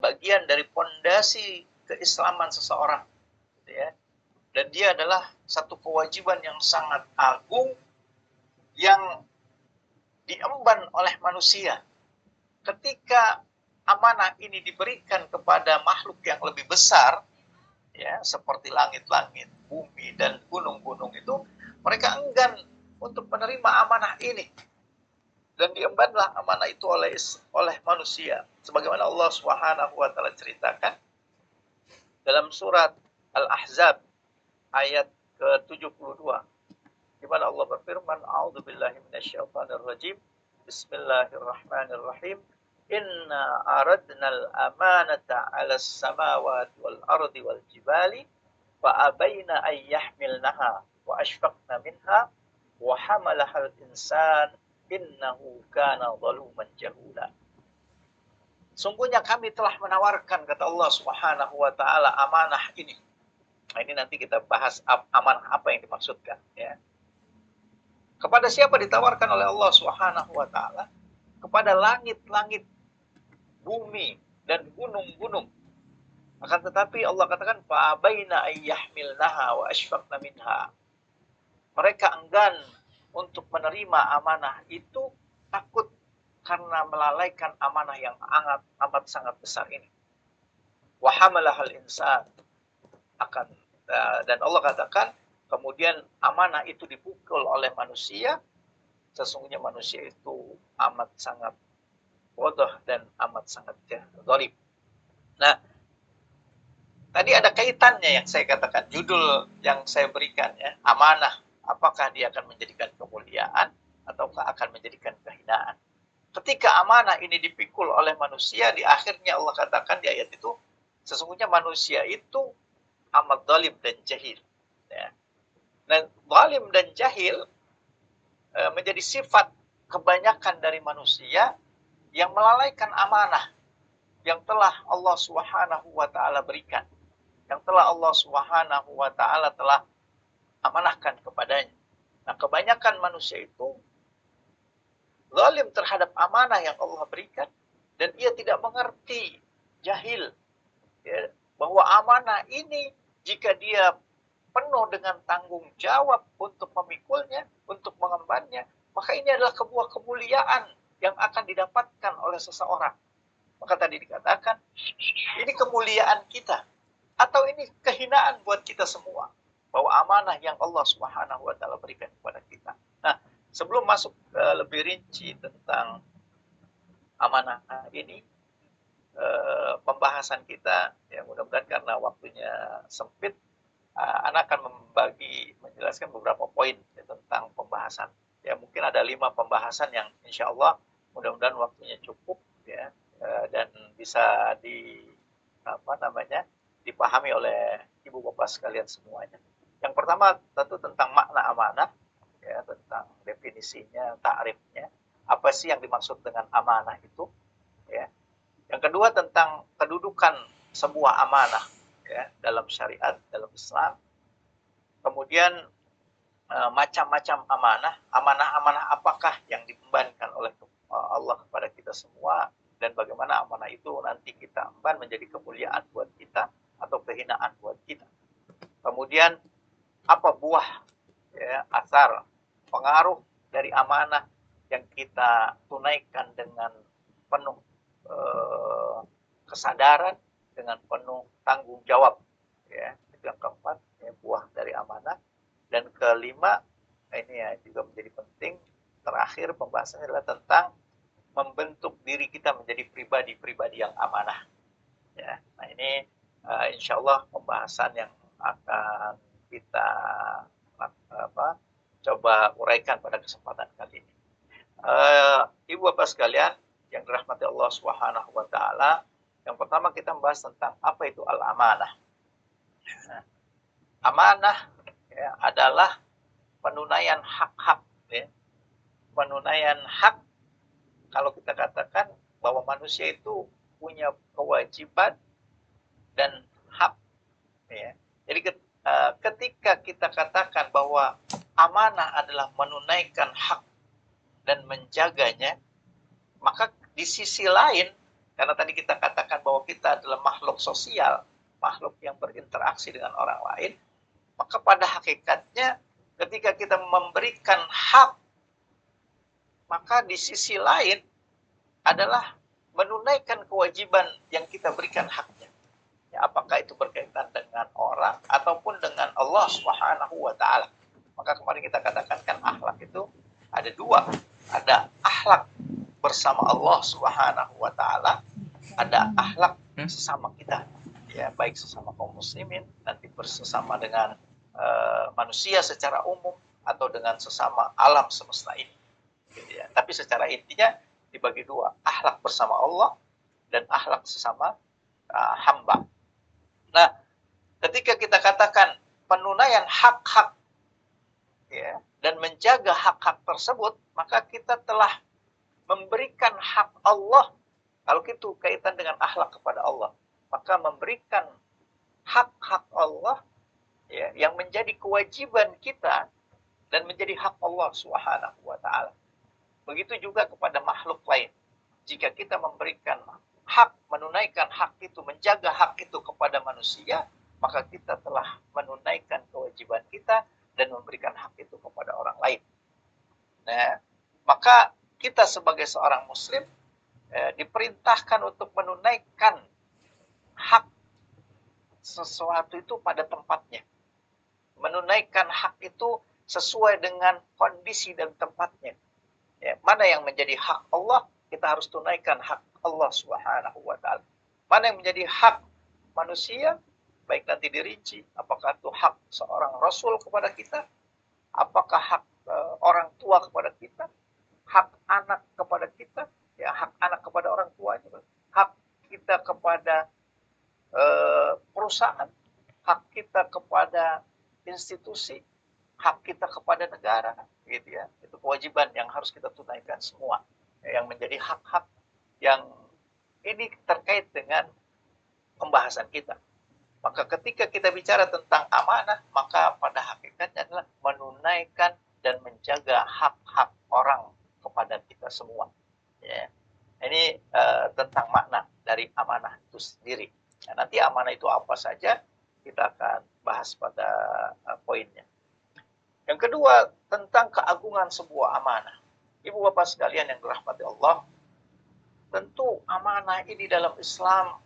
bagian dari pondasi keislaman seseorang, gitu ya. Dan dia adalah satu kewajiban yang sangat agung yang diemban oleh manusia. Ketika amanah ini diberikan kepada makhluk yang lebih besar, ya, seperti langit-langit, bumi, dan gunung-gunung itu, mereka enggan untuk menerima amanah ini. Dan diembanlah amanah itu oleh manusia. Sebagaimana Allah Subhanahu wa taala ceritakan dalam surat Al-Ahzab ayat ke-72, di mana Allah berfirman, A'udzubillahi minasyaitonirrajim. Bismillahirrahmanirrahim. Inna aradnal amanata 'alas samawati wal ardi wal jibali fa abaina ay yahmilnaha wa ashfaqna minha wa hamalahal insan innahu kana zaluman jahula. Sungguhnya kami telah menawarkan, kata Allah Subhanahu wa taala, amanah ini. Nah, ini nanti kita bahas amanah apa yang dimaksudkan, ya. Kepada siapa ditawarkan oleh Allah Subhanahu wa taala? Kepada langit-langit, bumi, dan gunung-gunung. Akan tetapi Allah katakan fa abaina ayyahmilnaha wa ashfaqna minha. Mereka enggan untuk menerima amanah itu, takut karena melalaikan amanah yang amat sangat besar ini. Wa hamalahal insan, dan Allah katakan kemudian amanah itu dipukul oleh manusia. Sesungguhnya manusia itu amat sangat bodoh dan amat sangat zalim. Nah, tadi ada kaitannya yang saya katakan, judul yang saya berikan, ya, amanah. Apakah dia akan menjadikan kemuliaan ataukah akan menjadikan kehinaan? Ketika amanah ini dipikul oleh manusia, di akhirnya Allah katakan di ayat itu, sesungguhnya manusia itu amat zalim dan jahil. Ya. Nah, zalim dan jahil menjadi sifat kebanyakan dari manusia yang melalaikan amanah yang telah Allah Subhanahu wa taala berikan, yang telah Allah Subhanahu wa taala telah amanahkan kepadanya. Nah, kebanyakan manusia itu zalim terhadap amanah yang Allah berikan, dan ia tidak mengerti, jahil, ya, bahwa amanah ini jika dia penuh dengan tanggung jawab untuk memikulnya, untuk mengembannya, maka ini adalah sebuah kemuliaan yang akan didapatkan oleh seseorang. Maka tadi dikatakan, ini kemuliaan kita, atau ini kehinaan buat kita semua, bahwa amanah yang Allah Subhanahu wa taala berikan kepada kita. Nah, sebelum masuk lebih rinci tentang amanah ini, pembahasan kita, ya, mudah-mudahan karena waktunya sempit, Ana akan menjelaskan beberapa poin, ya, tentang pembahasan. Ya, mungkin ada 5 pembahasan yang insya Allah mudah-mudahan waktunya cukup, ya, dan bisa dipahami oleh ibu bapak sekalian semuanya. Yang pertama tentu tentang makna amanah, ya, tentang definisinya, ta'rifnya, apa sih yang dimaksud dengan amanah itu, ya. Yang kedua tentang kedudukan sebuah amanah, ya, dalam syariat, dalam Islam. Kemudian macam-macam amanah apakah yang diembankan oleh Allah kepada kita semua, dan bagaimana amanah itu nanti kita emban menjadi kemuliaan buat kita atau kehinaan buat kita. Kemudian apa buah, ya, asar, pengaruh dari amanah yang kita tunaikan dengan penuh kesadaran, dengan penuh tanggung jawab, ya. Itu yang keempat, ya, buah dari amanah. Dan kelima, ini ya juga menjadi penting, terakhir pembahasannya adalah tentang membentuk diri kita menjadi pribadi-pribadi yang amanah, ya. Nah, ini insya Allah pembahasan yang akan kita coba uraikan pada kesempatan kali ini. Ibu bapak sekalian yang dirahmati Allah Subhanahu wa taala, yang pertama kita membahas tentang apa itu al-amanah. Amanah, ya, adalah penunaian hak-hak, ya. Penunaian hak, kalau kita katakan bahwa manusia itu punya kewajiban dan hak, ya. Jadi ketika kita katakan bahwa amanah adalah menunaikan hak dan menjaganya, maka di sisi lain, karena tadi kita katakan bahwa kita adalah makhluk sosial, makhluk yang berinteraksi dengan orang lain, maka pada hakikatnya ketika kita memberikan hak, maka di sisi lain adalah menunaikan kewajiban yang kita berikan haknya. Ya, apakah itu berkaitan dengan orang ataupun dengan Allah Subhanahu wa taala. Maka kemarin kita katakan kan akhlak itu ada dua. Ada akhlak bersama Allah Subhanahu wa taala, ada akhlak sesama kita. Ya, baik sesama kaum muslimin, nanti bersama dengan manusia secara umum atau dengan sesama alam semesta ini. Gitu ya. Tapi secara intinya dibagi dua, akhlak bersama Allah dan akhlak sesama hamba. Nah, ketika kita katakan penunaian hak-hak ya, dan menjaga hak-hak tersebut, maka kita telah memberikan hak Allah. Kalau itu kaitan dengan akhlak kepada Allah, maka memberikan hak-hak Allah ya, yang menjadi kewajiban kita dan menjadi hak Allah Subhanahu wa taala. Begitu juga kepada makhluk lain. Jika kita memberikan hak, menunaikan hak itu, menjaga hak itu kepada manusia, maka kita telah menunaikan kewajiban kita dan memberikan hak itu kepada orang lain. Nah, maka kita sebagai seorang muslim diperintahkan untuk menunaikan hak sesuatu itu pada tempatnya. Menunaikan hak itu sesuai dengan kondisi dan tempatnya. Ya, mana yang menjadi hak Allah, kita harus tunaikan hak Allah Subhanahu wa taala. Mana yang menjadi hak manusia, baik nanti dirinci, apakah itu hak seorang rasul kepada kita, apakah hak orang tua kepada kita, hak anak kepada kita, ya hak anak kepada orang tuanya, hak kita kepada perusahaan, hak kita kepada institusi, hak kita kepada negara, gitu ya. Itu kewajiban yang harus kita tunaikan semua, yang menjadi hak-hak yang ini terkait dengan pembahasan kita. Maka ketika kita bicara tentang amanah, maka pada hakikatnya adalah menunaikan dan menjaga hak-hak orang kepada kita semua. Ya. Ini tentang makna dari amanah itu sendiri. Nah, nanti amanah itu apa saja, kita akan bahas pada poinnya. Yang kedua, tentang keagungan sebuah amanah. Ibu bapak sekalian yang dirahmati Allah, tentu amanah ini dalam Islam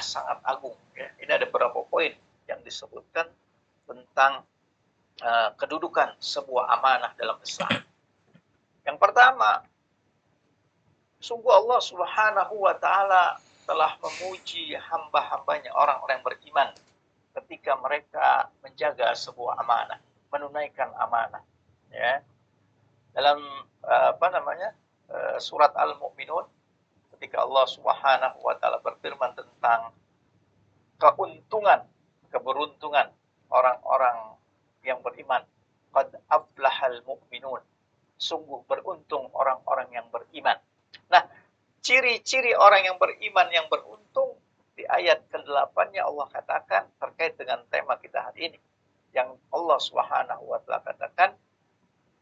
sangat agung. Ya. Ini ada beberapa poin yang disebutkan tentang kedudukan sebuah amanah dalam Islam. Yang pertama, sungguh Allah Subhanahu wa taala telah memuji hamba-hambanya, orang-orang yang beriman, ketika mereka menjaga sebuah amanah, menunaikan amanah. Ya. Dalam surat Al-Mu'minun, ketika Allah Subhanahu wa taala berfirman tentang keuntungan, keberuntungan orang-orang yang beriman, qad aflahal mu'minun, sungguh beruntung orang-orang yang beriman. Nah, ciri-ciri orang yang beriman yang beruntung di ayat ke-8-nya Allah katakan terkait dengan tema kita hari ini, yang Allah Subhanahu wa taala katakan,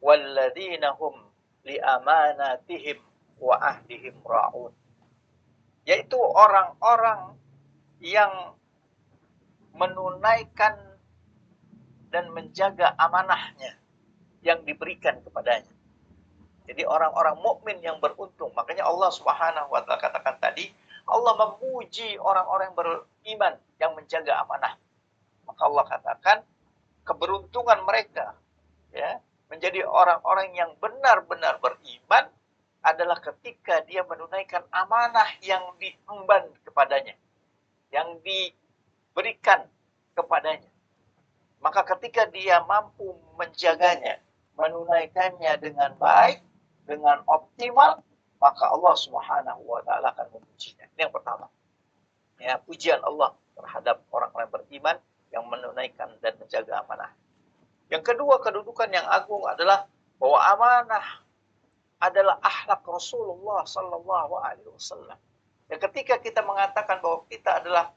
walladzina hum li amanatihim wa ahdihim ra'un, yaitu orang-orang yang menunaikan dan menjaga amanahnya yang diberikan kepadanya. Jadi orang-orang mukmin yang beruntung. Makanya Allah Subhanahu wa taala katakan tadi, Allah memuji orang-orang yang beriman yang menjaga amanah. Maka Allah katakan keberuntungan mereka ya, menjadi orang-orang yang benar-benar beriman adalah ketika dia menunaikan amanah yang diemban kepadanya, yang diberikan kepadanya. Maka ketika dia mampu menjaganya, menunaikannya dengan baik, dengan optimal, maka Allah Subhanahu wa taala akan memujinya. Ini yang pertama. Ya, pujian Allah terhadap orang-orang beriman yang menunaikan dan menjaga amanah. Yang kedua, kedudukan yang agung adalah bahwa amanah adalah akhlak Rasulullah sallallahu alaihi wasallam. Ya, ketika kita mengatakan bahwa kita adalah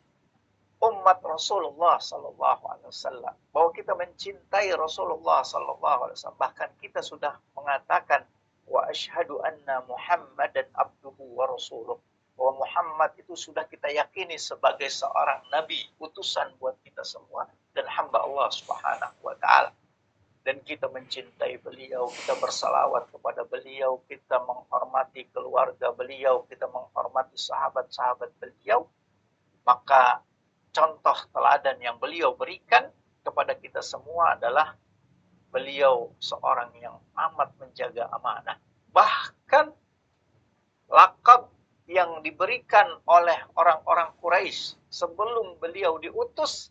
umat Rasulullah Sallallahu Alaihi Wasallam, bahwa kita mencintai Rasulullah Sallallahu Alaihi Wasallam. Bahkan kita sudah mengatakan wa asyhadu anna Muhammadan abduhu wa rasuluh, bahwa Muhammad itu sudah kita yakini sebagai seorang nabi, utusan buat kita semua dan hamba Allah Subhanahu wa taala. Dan kita mencintai beliau, kita bersalawat kepada beliau, kita menghormati keluarga beliau, kita menghormati sahabat-sahabat beliau. Maka contoh teladan yang beliau berikan kepada kita semua adalah beliau seorang yang amat menjaga amanah. Bahkan lakab yang diberikan oleh orang-orang Quraisy sebelum beliau diutus,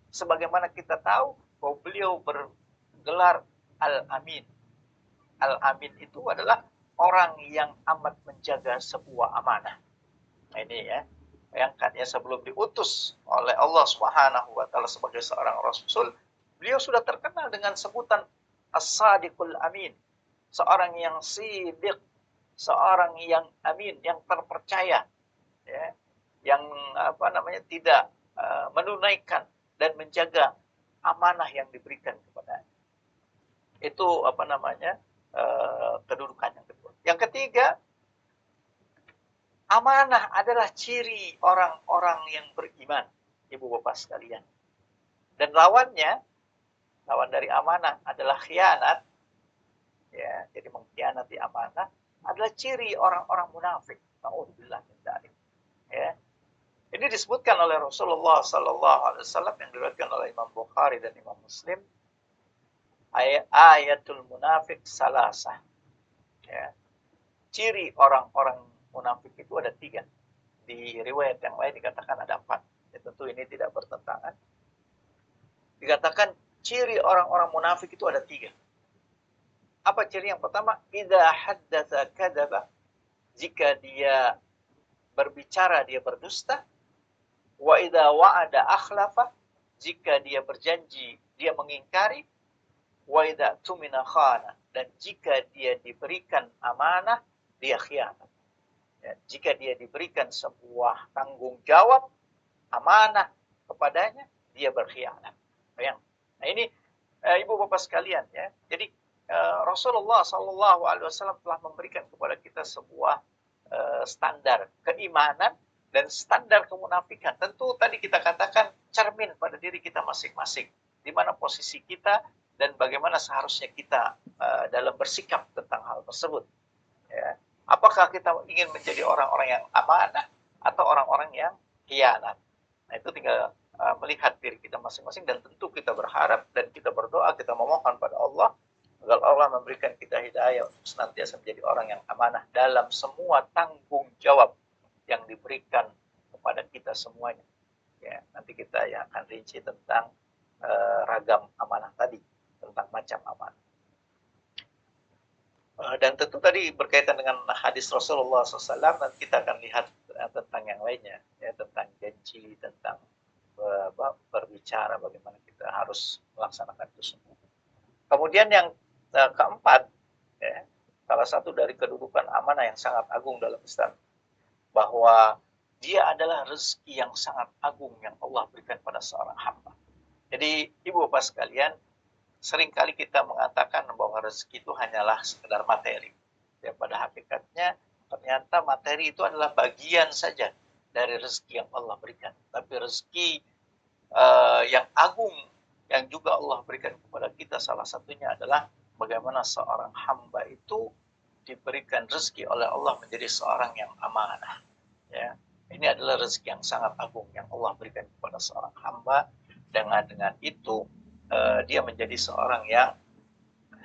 sebagaimana kita tahu bahwa beliau bergelar Al-Amin. Al-Amin itu adalah orang yang amat menjaga sebuah amanah. Nah ini ya, bayangkan ya, sebelum diutus oleh Allah Subhanahu wa taala sebagai seorang rasul, beliau sudah terkenal dengan sebutan As-Sadiqul Amin, seorang yang sidiq, seorang yang amin, yang terpercaya, ya, yang tidak menunaikan dan menjaga amanah yang diberikan kepada. Itu kedudukan yang kedua. Yang ketiga, amanah adalah ciri orang-orang yang beriman, ibu bapak sekalian. Dan lawan dari amanah adalah khianat. Ya, jadi mengkhianati amanah adalah ciri orang-orang munafik. Nauzubillah min dzalik. Ya. Ini disebutkan oleh Rasulullah Sallallahu Alaihi Wasallam yang diriwayatkan oleh Imam Bukhari dan Imam Muslim. Ayatul munafik salasah. Ya. Ciri orang-orang munafik itu ada 3. Di riwayat yang lain dikatakan ada 4. Ya, tentu ini tidak bertentangan. Dikatakan ciri orang-orang munafik itu ada 3. Apa ciri yang pertama? Idza haddatsa kadzaba. Jika dia berbicara dia berdusta. Wa idza wa'ada akhlafa. Jika dia berjanji dia mengingkari. Wa idza tumina khana. Dan jika dia diberikan amanah dia khianat. Ya, jika dia diberikan sebuah tanggung jawab amanah kepadanya, dia berkhianat. Nah ini ibu bapak sekalian ya. Jadi Rasulullah Sallallahu Alaihi Wasallam telah memberikan kepada kita sebuah standar keimanan dan standar kemunafikan. Tentu tadi kita katakan cermin pada diri kita masing-masing, di mana posisi kita dan bagaimana seharusnya kita dalam bersikap tentang hal tersebut. Ya. Apakah kita ingin menjadi orang-orang yang amanah atau orang-orang yang khianat? Nah itu tinggal melihat diri kita masing-masing, dan tentu kita berharap dan kita berdoa, kita memohon pada Allah agar Allah memberikan kita hidayah untuk senantiasa menjadi orang yang amanah dalam semua tanggung jawab yang diberikan kepada kita semuanya. Ya, nanti kita yang akan rinci tentang ragam amanah tadi, tentang macam amanah. Dan tentu tadi berkaitan dengan hadis Rasulullah SAW, dan kita akan lihat tentang yang lainnya, ya, tentang janji, tentang berbicara, bagaimana kita harus melaksanakan itu semua. Kemudian yang keempat, ya, salah satu dari kedudukan amanah yang sangat agung dalam Islam, bahwa dia adalah rezeki yang sangat agung yang Allah berikan pada seorang hamba. Jadi ibu bapak sekalian, seringkali kita mengatakan bahwa rezeki itu hanyalah sekedar materi. Ya, pada hakikatnya ternyata materi itu adalah bagian saja dari rezeki yang Allah berikan. Tapi rezeki yang agung yang juga Allah berikan kepada kita, salah satunya adalah bagaimana seorang hamba itu diberikan rezeki oleh Allah menjadi seorang yang amanah. Ya, ini adalah rezeki yang sangat agung yang Allah berikan kepada seorang hamba. Dengan itu dia menjadi seorang yang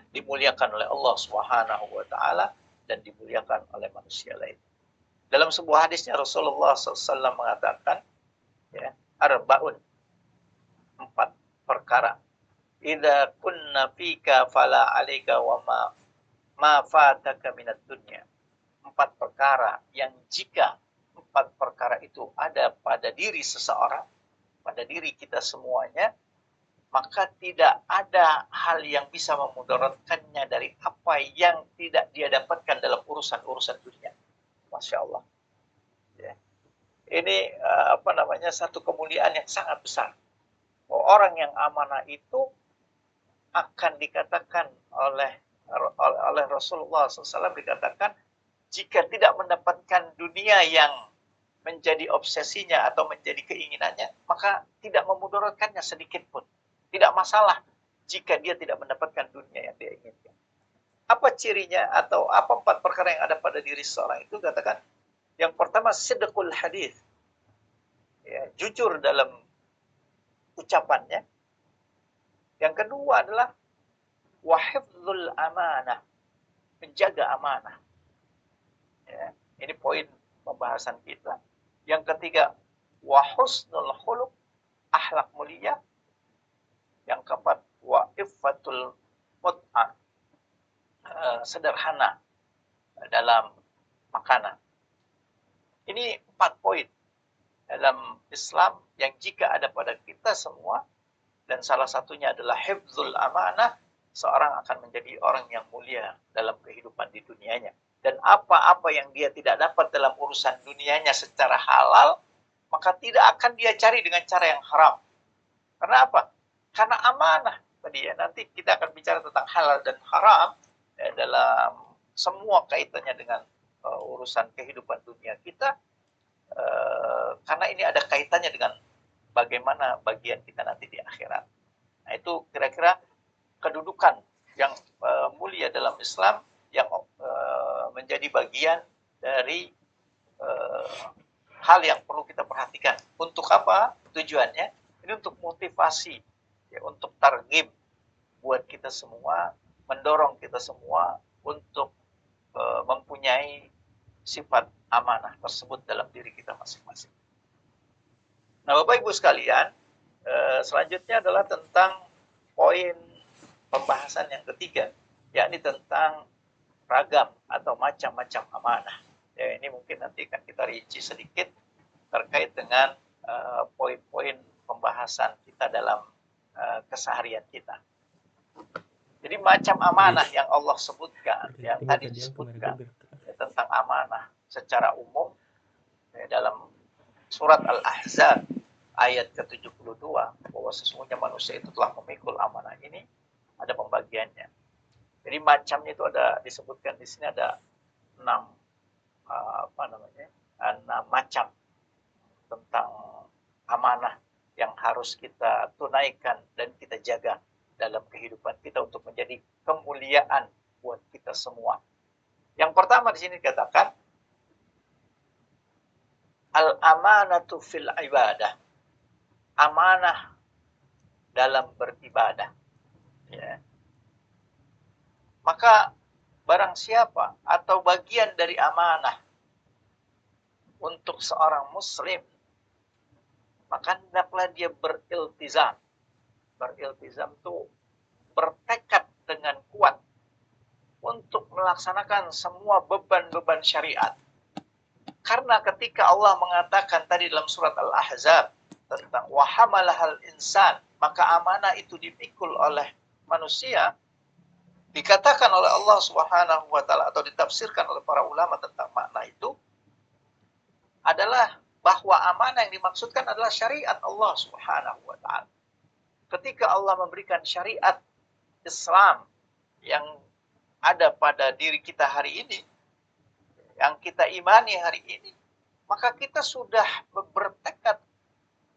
dimuliakan oleh Allah Subhanahu wa taala dan dimuliakan oleh manusia lain. Dalam sebuah hadisnya Rasulullah SAW mengatakan, ya, arbaun, 4 perkara. Idza kunna fika fala 'alaika wa ma fataka minad dunya. 4 perkara yang jika 4 perkara itu ada pada diri seseorang, pada diri kita semuanya, maka tidak ada hal yang bisa memudaratkannya dari apa yang tidak dia dapatkan dalam urusan-urusan dunia. Masya Allah. Ya. Ini satu kemuliaan yang sangat besar. Orang yang amanah itu akan dikatakan oleh Rasulullah SAW, dikatakan jika tidak mendapatkan dunia yang menjadi obsesinya atau menjadi keinginannya, maka tidak memudaratkannya sedikit pun. Tidak masalah jika dia tidak mendapatkan dunia yang dia inginkan. Apa cirinya atau apa 4 perkara yang ada pada diri seorang itu? Katakan, yang pertama sidqul hadis, ya, jujur dalam ucapannya. Yang kedua adalah wahifdzul amanah, menjaga amanah. Ya, ini poin pembahasan kita. Yang ketiga, wahusnul khuluq, akhlak mulia. Yang keempat, waifatul mut'ah, sederhana dalam makanan. Ini 4 poin dalam Islam yang jika ada pada kita semua, dan salah satunya adalah hifzul amanah, seorang akan menjadi orang yang mulia dalam kehidupan di dunianya. Dan apa-apa yang dia tidak dapat dalam urusan dunianya secara halal, maka tidak akan dia cari dengan cara yang haram. Karena apa? Karena amanah tadi ya. Nanti kita akan bicara tentang halal dan haram dalam semua kaitannya dengan urusan kehidupan dunia kita. Karena ini ada kaitannya dengan bagaimana bagian kita nanti di akhirat. Nah, itu kira-kira kedudukan yang mulia dalam Islam yang menjadi bagian dari hal yang perlu kita perhatikan. Untuk apa tujuannya? Ini untuk motivasi, ya, untuk targhib buat kita semua, mendorong kita semua untuk mempunyai sifat amanah tersebut dalam diri kita masing-masing. Nah, Bapak Ibu sekalian, selanjutnya adalah tentang poin pembahasan yang ketiga, yakni tentang ragam atau macam-macam amanah. Ya, ini mungkin nanti akan kita rinci sedikit terkait dengan poin-poin pembahasan kita dalam keseharian kita. Jadi macam amanah yang Allah sebutkan, yang tadi disebutkan ya, tentang amanah secara umum ya, dalam surat Al-Ahzab ayat ke-72, bahwa sesungguhnya manusia itu telah memikul amanah ini, ada pembagiannya. Jadi macamnya itu ada disebutkan di sini ada 6 macam tentang amanah yang harus kita tunaikan dan kita jaga dalam kehidupan kita untuk menjadi kemuliaan buat kita semua. Yang pertama di sini dikatakan al-amanatu fil ibadah, amanah dalam beribadah. Ya. Maka barang siapa atau bagian dari amanah untuk seorang muslim, maka hendaklah dia beriltizam. Beriltizam itu bertekad dengan kuat untuk melaksanakan semua beban-beban syariat. Karena ketika Allah mengatakan tadi dalam surat Al-Ahzab tentang wahamalahal insan, maka amanah itu dipikul oleh manusia, dikatakan oleh Allah Subhanahu wa taala atau ditafsirkan oleh para ulama tentang makna itu adalah bahwa amanah yang dimaksudkan adalah syariat Allah Subhanahu wa taala. Ketika Allah memberikan syariat Islam yang ada pada diri kita hari ini, yang kita imani hari ini, maka kita sudah bertekad,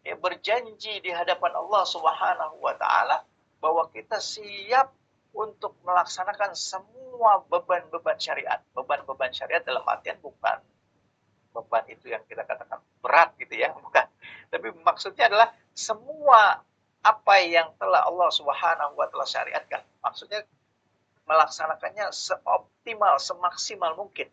ya, berjanji di hadapan Allah Subhanahu wa taala bahwa kita siap untuk melaksanakan semua beban-beban syariat. Beban-beban syariat dalam artian bukan beban itu yang kita katakan berat gitu ya, bukan. Tapi maksudnya adalah semua apa yang telah Allah Subhanahu wa taala syariatkan. Maksudnya melaksanakannya seoptimal, semaksimal mungkin.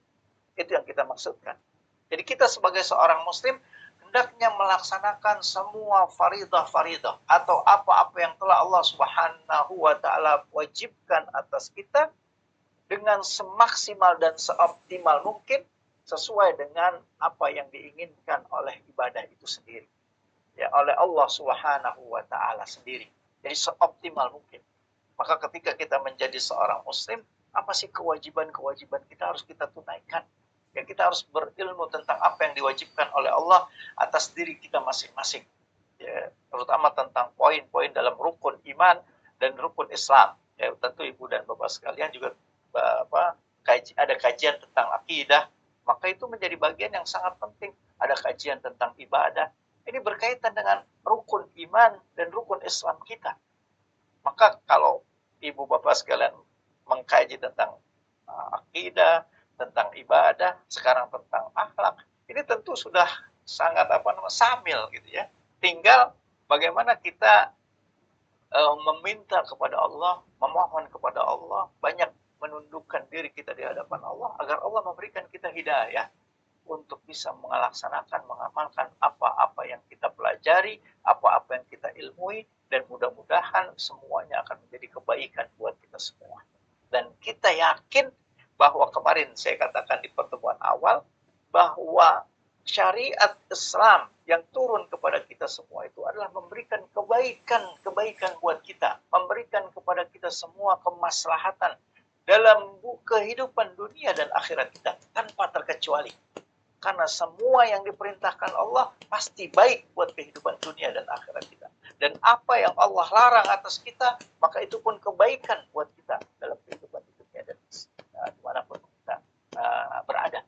Itu yang kita maksudkan. Jadi kita sebagai seorang muslim hendaknya melaksanakan semua faridah-faridah atau apa-apa yang telah Allah Subhanahu wa taala wajibkan atas kita dengan semaksimal dan seoptimal mungkin sesuai dengan apa yang diinginkan oleh ibadah itu sendiri. Ya, oleh Allah Subhanahu wa taala sendiri. Jadi seoptimal mungkin. Maka ketika kita menjadi seorang muslim, apa sih kewajiban-kewajiban kita harus kita tunaikan? Ya, kita harus berilmu tentang apa yang diwajibkan oleh Allah atas diri kita masing-masing. Ya, terutama tentang poin-poin dalam rukun iman dan rukun Islam. Ya, tentu ibu dan bapak sekalian juga ada kajian tentang akidah, maka itu menjadi bagian yang sangat penting. Ada kajian tentang ibadah. Ini berkaitan dengan rukun iman dan rukun Islam kita. Maka kalau ibu bapak sekalian mengkaji tentang akidah, tentang ibadah, sekarang tentang akhlak, ini tentu sudah sangat samil gitu ya. Tinggal bagaimana kita meminta kepada Allah, memohon kepada Allah, banyak menundukkan diri kita di hadapan Allah agar Allah memberikan kita hidayah untuk bisa melaksanakan, mengamalkan apa-apa yang kita pelajari, apa-apa yang kita ilmui, dan mudah-mudahan semuanya akan menjadi kebaikan buat kita semua. Dan kita yakin bahwa kemarin saya katakan di pertemuan awal, bahwa syariat Islam yang turun kepada kita semua itu adalah memberikan kebaikan buat kita, memberikan kepada kita semua kemaslahatan dalam kehidupan dunia dan akhirat kita tanpa terkecuali. Karena semua yang diperintahkan Allah pasti baik buat kehidupan dunia dan akhirat kita. Dan apa yang Allah larang atas kita, maka itu pun kebaikan buat kita dalam kehidupan dunia dan dimanapun kita berada.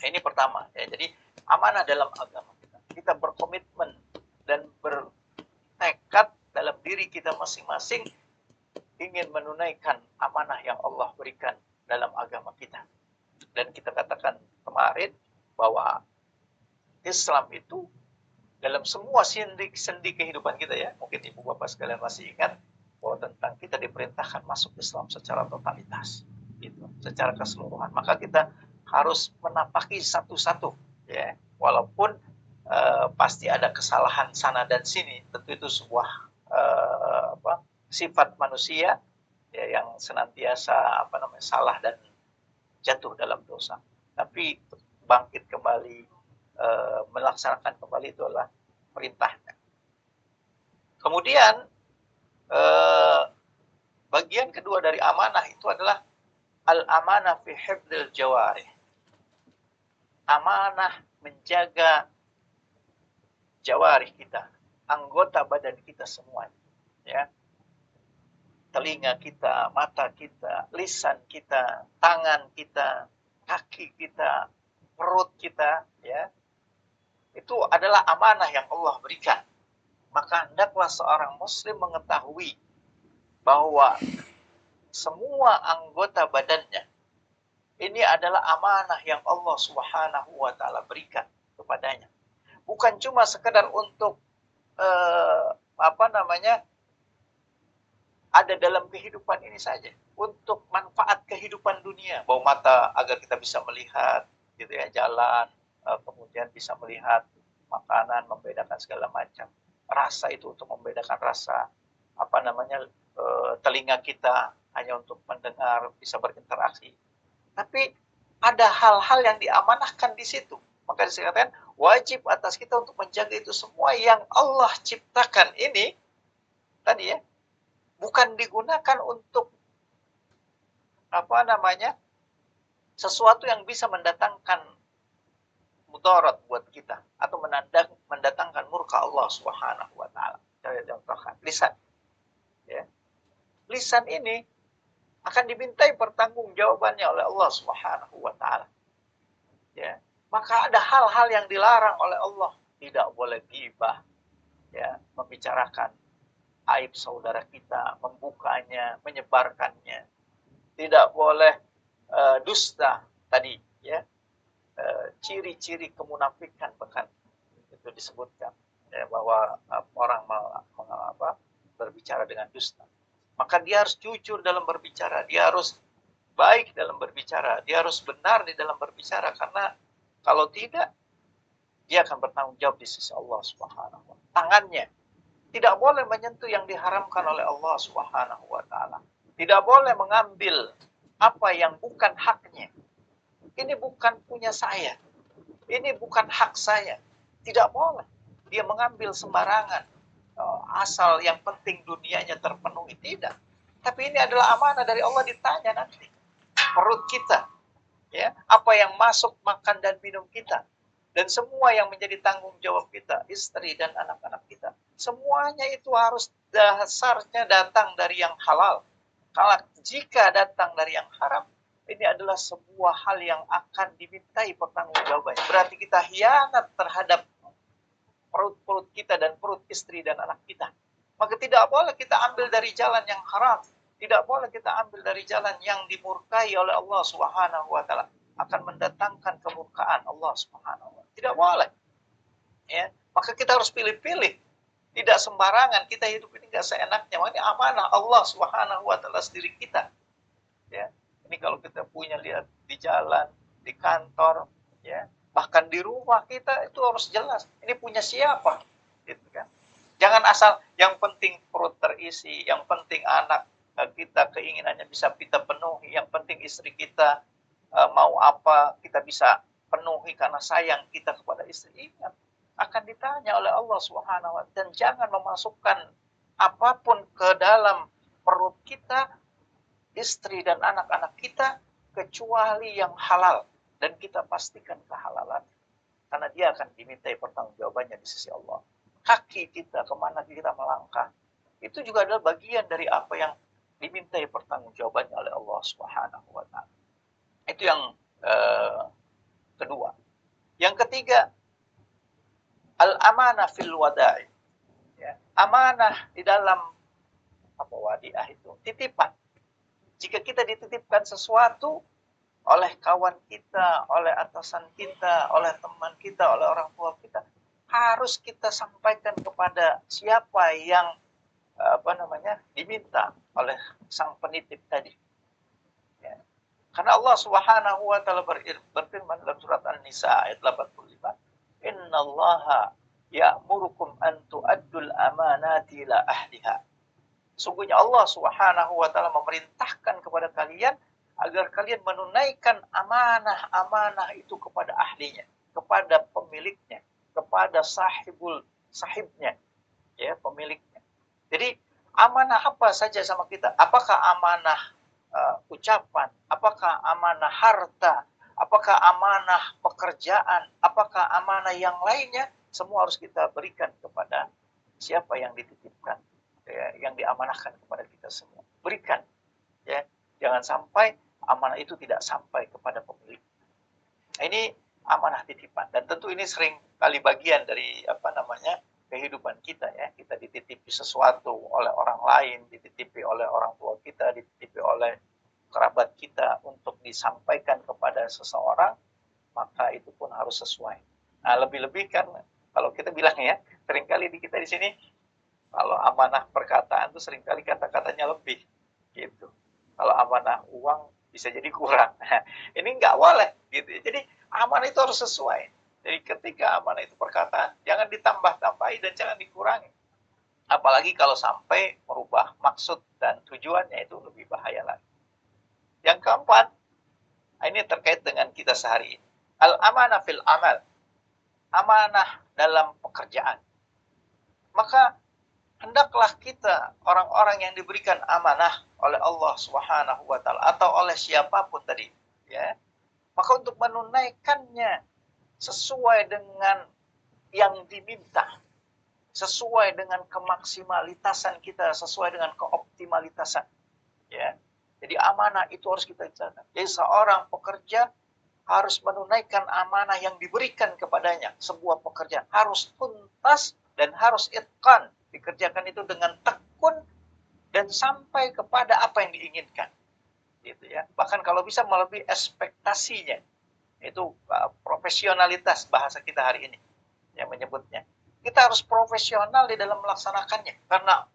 Nah, ini pertama. Ya, jadi amanah dalam agama kita. Kita berkomitmen dan bertekad dalam diri kita masing-masing ingin menunaikan amanah yang Allah berikan dalam agama kita. Dan kita katakan kemarin bahwa Islam itu dalam semua sendi kehidupan kita ya, mungkin ibu bapak sekalian masih ingat bahwa tentang kita diperintahkan masuk Islam secara totalitas, gitu, secara keseluruhan. Maka kita harus menapaki satu-satu, ya, walaupun pasti ada kesalahan sana dan sini. Tentu itu sebuah sifat manusia ya, yang senantiasa salah dan jatuh dalam dosa. Tapi bangkit kembali, melaksanakan kembali itu adalah perintahnya. Kemudian bagian kedua dari amanah itu adalah al-amanah fi hifdzil jawarih. Amanah menjaga jawarih kita, anggota badan kita semuanya, ya. Telinga kita, mata kita, lisan kita, tangan kita, kaki kita, perut kita, ya, itu adalah amanah yang Allah berikan. Maka hendaklah seorang muslim mengetahui bahwa semua anggota badannya ini adalah amanah yang Allah Subhanahu wa taala berikan kepadanya. Bukan cuma sekedar untuk ada dalam kehidupan ini saja, untuk manfaat kehidupan dunia, bahwa mata agar kita bisa melihat gitu ya, jalan, kemudian bisa melihat makanan, membedakan segala macam. Rasa itu untuk membedakan rasa, telinga kita hanya untuk mendengar, bisa berinteraksi. Tapi ada hal-hal yang diamanahkan di situ. Maka dikatakan wajib atas kita untuk menjaga itu semua yang Allah ciptakan ini tadi ya, bukan digunakan untuk sesuatu yang bisa mendatangkan mudarat buat kita atau mendatangkan murka Allah Subhanahu wa taala. Saya contohkan lisan. Ya. Lisan ini akan dimintai pertanggungjawabannya oleh Allah Subhanahu wa taala. Ya. Maka ada hal-hal yang dilarang oleh Allah, tidak boleh ghibah, ya, membicarakan aib saudara kita, membukanya, menyebarkannya. Tidak boleh dusta tadi, ya. Ciri-ciri kemunafikan bahkan itu disebutkan, ya, bahwa orang berbicara dengan dusta. Maka dia harus jujur dalam berbicara, dia harus baik dalam berbicara, dia harus benar di dalam berbicara, karena kalau tidak dia akan bertanggung jawab di sisi Allah Subhanahu wa taala. Tangannya tidak boleh menyentuh yang diharamkan oleh Allah Subhanahu wa taala. Tidak boleh mengambil apa yang bukan haknya. Ini bukan punya saya. Ini bukan hak saya. Tidak boleh dia mengambil sembarangan. Asal yang penting dunianya terpenuhi, tidak. Tapi ini adalah amanah dari Allah, ditanya nanti. Perut kita, Ya, apa yang masuk makan dan minum kita, dan semua yang menjadi tanggung jawab kita, istri dan anak-anak kita, semuanya itu harus dasarnya datang dari yang halal. Kalau jika datang dari yang haram, ini adalah sebuah hal yang akan dimintai pertanggungjawabannya. Berarti kita hianat terhadap perut-perut kita dan perut istri dan anak kita. Maka tidak boleh kita ambil dari jalan yang haram. Tidak boleh kita ambil dari jalan yang dimurkai oleh Allah Subhanahu wa taala, akan mendatangkan kemurkaan Allah Subhanahu wa taala. Tidak boleh. Ya, maka kita harus pilih-pilih. Tidak sembarangan kita hidup ini enggak seenaknya. Makanya amanah Allah Subhanahu wa taala diri kita. Ya. Ini kalau kita punya lihat di jalan, di kantor, ya, bahkan di rumah kita itu harus jelas. Ini punya siapa? Gitu kan. Jangan asal yang penting perut terisi, yang penting anak kita keinginannya bisa kita penuhi, yang penting istri kita mau apa kita bisa penuhi karena sayang kita kepada istri. Ingat, akan ditanya oleh Allah Subhanahu wa taala, dan jangan memasukkan apapun ke dalam perut kita, istri dan anak-anak kita kecuali yang halal, dan kita pastikan kehalalan, karena dia akan dimintai pertanggungjawabannya di sisi Allah. Kaki kita kemana kita melangkah itu juga adalah bagian dari apa yang dimintai pertanggungjawabannya oleh Allah Subhanahu wa taala. Itu yang kedua. Yang ketiga, al-amanah fil wada'i. Ya, amanah di dalam apa wadiah itu? Titipan. Jika kita dititipkan sesuatu oleh kawan kita, oleh atasan kita, oleh teman kita, oleh orang tua kita, harus kita sampaikan kepada siapa yang diminta oleh sang penitip tadi. Ya. Karena Allah Subhanahu wa taala berfirman dalam surat An-Nisa ayat 85, "Innallaha ya'murukum an tu'addul amanati ila ahliha." Sungguhnya Allah Subhanahu wa taala memerintahkan kepada kalian agar kalian menunaikan amanah-amanah itu kepada ahlinya, kepada pemiliknya, kepada sahibnya, ya, pemiliknya. Jadi amanah apa saja sama kita? Apakah amanah ucapan? Apakah amanah harta? Apakah amanah pekerjaan? Apakah amanah yang lainnya? Semua harus kita berikan kepada siapa yang dititipkan, ya, yang diamanahkan kepada kita semua. Berikan, ya. Jangan sampai amanah itu tidak sampai kepada pemilik. Ini amanah titipan, dan tentu ini sering kali bagian dari kehidupan kita, ya. Kita dititipi sesuatu oleh orang lain, dititipi oleh orang tua kita, dititipi oleh kerabat kita untuk disampaikan kepada seseorang, maka itu pun harus sesuai. Nah, lebih-lebih kan kalau kita bilang, ya, seringkali di kita di sini kalau amanah perkataan tuh seringkali kata-katanya lebih, gitu. Kalau amanah uang bisa jadi kurang. Ini nggak boleh, gitu. Jadi amanah itu harus sesuai. Jadi ketika amanah itu perkataan, jangan ditambah-tambahi dan jangan dikurangi. Apalagi kalau sampai merubah maksud dan tujuannya, itu lebih bahaya lagi. Yang keempat, ini terkait dengan kita sehari ini. Al-amanah fil amal. Amanah dalam pekerjaan. Maka hendaklah kita, orang-orang yang diberikan amanah oleh Allah Subhanahu wa taala atau oleh siapapun tadi, ya, maka untuk menunaikannya sesuai dengan yang diminta, sesuai dengan kemaksimalitasan kita, sesuai dengan keoptimalitasan, ya. Jadi amanah itu harus kita jaga. Jadi seorang pekerja harus menunaikan amanah yang diberikan kepadanya. Sebuah pekerjaan harus tuntas dan harus itqan, dikerjakan itu dengan tekun dan sampai kepada apa yang diinginkan, gitu, ya. Bahkan kalau bisa melebihi ekspektasinya. Itu profesionalitas bahasa kita hari ini yang menyebutnya. Kita harus profesional di dalam melaksanakannya, karena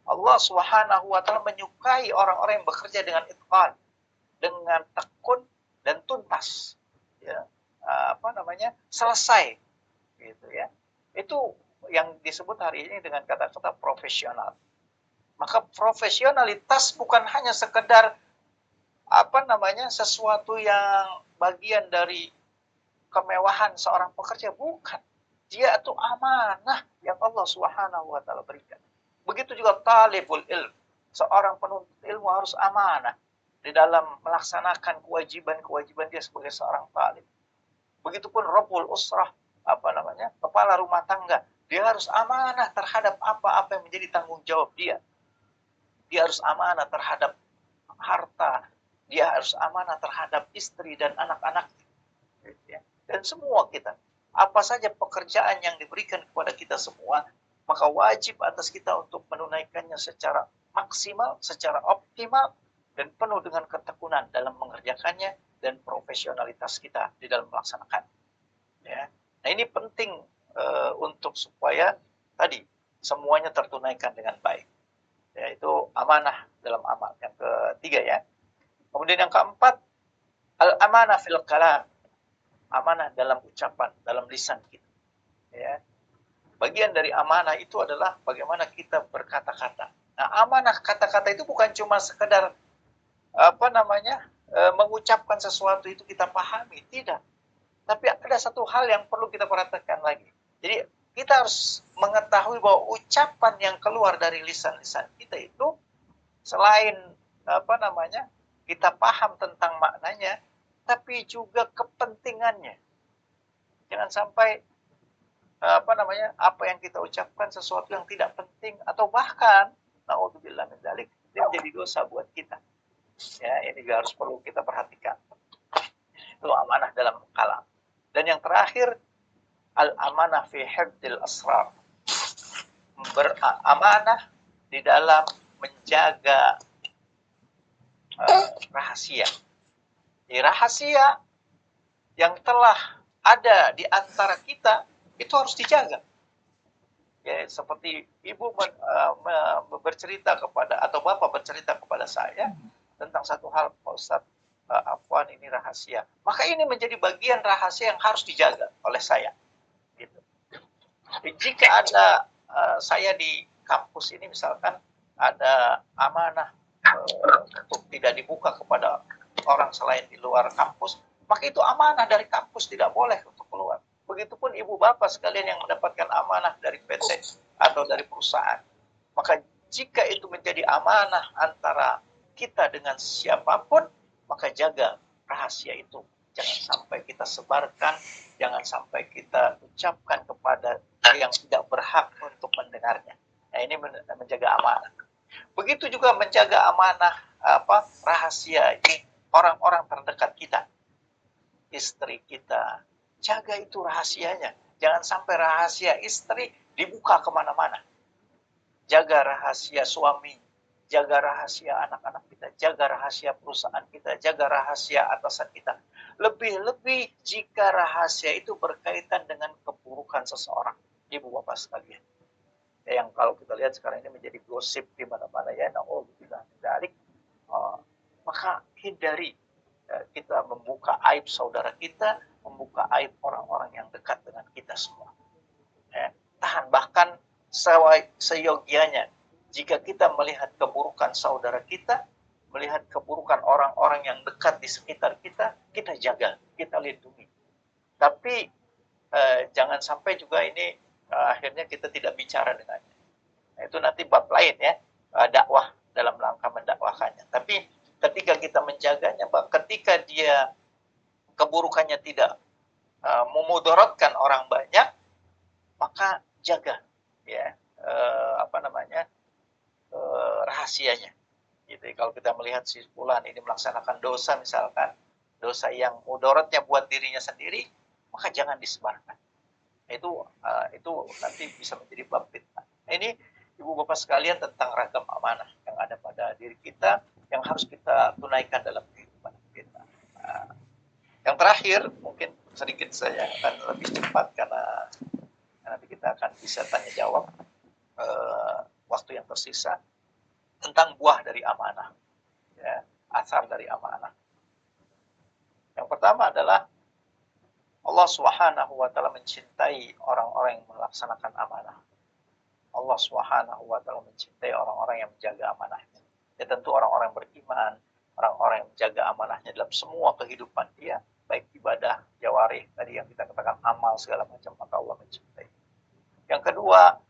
Allah Subhanahu wa taala menyukai orang-orang yang bekerja dengan itqan, dengan tekun dan tuntas, ya, selesai, gitu, ya. Itu yang disebut hari ini dengan kata-kata profesional. Maka profesionalitas bukan hanya sekedar sesuatu yang bagian dari kemewahan seorang pekerja, bukan. Dia itu amanah yang Allah Subhanahu wa taala berikan. Begitu juga talibul ilm, seorang penuntut ilmu harus amanah. di dalam melaksanakan kewajiban-kewajiban dia sebagai seorang talib. Begitupun Rabbul Usrah, kepala rumah tangga, dia harus amanah terhadap apa-apa yang menjadi tanggung jawab dia. Dia harus amanah terhadap harta, dia harus amanah terhadap istri dan anak-anak. Dan semua kita, apa saja pekerjaan yang diberikan kepada kita semua, maka wajib atas kita untuk menunaikannya secara maksimal, secara optimal, dan penuh dengan ketekunan dalam mengerjakannya dan profesionalitas kita di dalam melaksanakan. Ya. Nah ini penting untuk supaya tadi semuanya tertunaikan dengan baik. Yaitu amanah dalam amal. Yang ketiga ya. Kemudian yang keempat, al-amanah fil kalam. Amanah dalam ucapan, dalam lisan kita. Ya. Bagian dari amanah itu adalah bagaimana kita berkata-kata. Nah, amanah kata-kata itu bukan cuma sekedar mengucapkan sesuatu itu kita pahami, tidak. Tapi ada satu hal yang perlu kita perhatikan lagi. Jadi kita harus mengetahui bahwa ucapan yang keluar dari lisan-lisan kita itu selain kita paham tentang maknanya, tapi juga kepentingannya. Jangan sampai apa yang kita ucapkan sesuatu yang tidak penting atau bahkan naudzubillah min dzalik dia menjadi dosa buat kita. Ya, ini juga harus perlu kita perhatikan. Itu amanah dalam kalam. Dan yang terakhir, al-amanah fi hifdzil asrar. Beramanah di dalam menjaga rahasia. Di rahasia yang telah ada di antara kita itu harus dijaga. Ya, seperti ibu bercerita kepada atau bapak bercerita kepada saya tentang satu hal, Pak Ustadz, Afwan, ini rahasia. Maka ini menjadi bagian rahasia yang harus dijaga oleh saya. Gitu. Jika ada saya di kampus ini misalkan ada amanah untuk tidak dibuka kepada orang selain di luar kampus, maka itu amanah dari kampus, tidak boleh untuk keluar. Begitupun ibu bapak sekalian yang mendapatkan amanah dari PT atau dari perusahaan. Maka jika itu menjadi amanah antara kita dengan siapapun, maka jaga rahasia itu. Jangan sampai kita sebarkan, jangan sampai kita ucapkan kepada yang tidak berhak untuk mendengarnya. Nah, ini menjaga amanah. Begitu juga menjaga amanah rahasia orang-orang terdekat kita. Istri kita, jaga itu rahasianya. Jangan sampai rahasia istri dibuka kemana-mana. Jaga rahasia suami, jaga rahasia anak-anak kita, jaga rahasia perusahaan kita, jaga rahasia atasan kita. Lebih-lebih jika rahasia itu berkaitan dengan keburukan seseorang. Ibu bapak sekalian. Yang kalau kita lihat sekarang ini menjadi gosip di mana-mana ya, maka hindari kita membuka aib saudara kita, membuka aib orang-orang yang dekat dengan kita semua. Tahan, bahkan seyogianya jika kita melihat keburukan saudara kita, melihat keburukan orang-orang yang dekat di sekitar kita, kita jaga, kita lindungi. Tapi jangan sampai juga ini akhirnya kita tidak bicara dengannya. Nah, itu nanti bab lain ya, dakwah dalam rangka mendakwahkannya. Tapi ketika kita menjaganya, ketika dia keburukannya tidak memudaratkan orang banyak, maka jaga ya rahasianya. Gitu. Kalau kita melihat si fulan ini melaksanakan dosa misalkan, dosa yang mudaratnya buat dirinya sendiri, maka jangan disebarkan. Itu nanti bisa menjadi bab fitnah. Ini ibu bapak sekalian tentang ragam amanah yang ada pada diri kita yang harus kita tunaikan dalam kehidupan kita. Yang terakhir mungkin sedikit saya akan lebih cepat karena nanti kita akan bisa tanya jawab waktu yang tersisa tentang buah dari amanah, ya, asar dari amanah. Yang pertama adalah Allah Subhanahu wa taala mencintai orang-orang yang melaksanakan amanah. Allah Subhanahu wa taala mencintai orang-orang yang menjaga amanahnya. Ya, tentu orang-orang beriman, orang-orang yang menjaga amanahnya dalam semua kehidupan dia, baik ibadah, jawarih, tadi yang kita katakan amal segala macam, maka Allah mencintai. Yang kedua,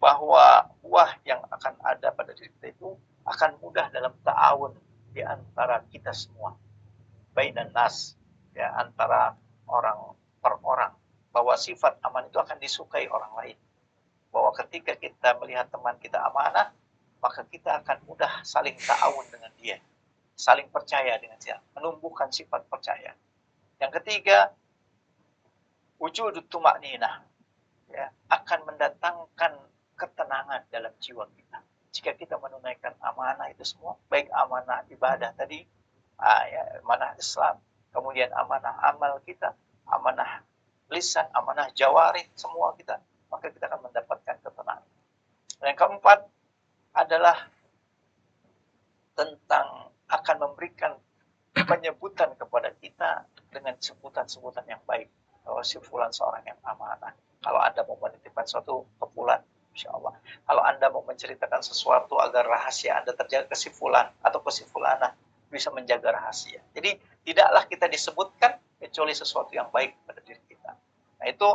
bahwa buah yang akan ada pada diri kita itu akan mudah dalam ta'awun, di antara kita semua, bainan nas, ya, antara orang per orang, bahwa sifat aman itu akan disukai orang lain. Bahwa ketika kita melihat teman kita amanah, maka kita akan mudah saling ta'awun dengan dia, saling percaya dengan dia, menumbuhkan sifat percaya. Yang ketiga, wujudut tuma'ninah, ya, akan mendatangkan ketenangan dalam jiwa kita. Jika kita menunaikan amanah itu semua, baik amanah ibadah tadi, ya, amanah Islam, kemudian amanah amal kita, amanah lisan, amanah jawari, semua kita, maka kita akan mendapatkan ketenangan. Yang keempat adalah tentang akan memberikan penyebutan kepada kita dengan sebutan-sebutan yang baik. Bahwa si fulan seorang yang amanah. Kalau Anda mau menitipkan suatu ke fulan, insya Allah. Kalau Anda mau menceritakan sesuatu agar rahasia Anda terjaga ke si fulan atau ke si fulana, bisa menjaga rahasia. Jadi tidaklah kita disebutkan kecuali sesuatu yang baik pada diri kita. Nah, itu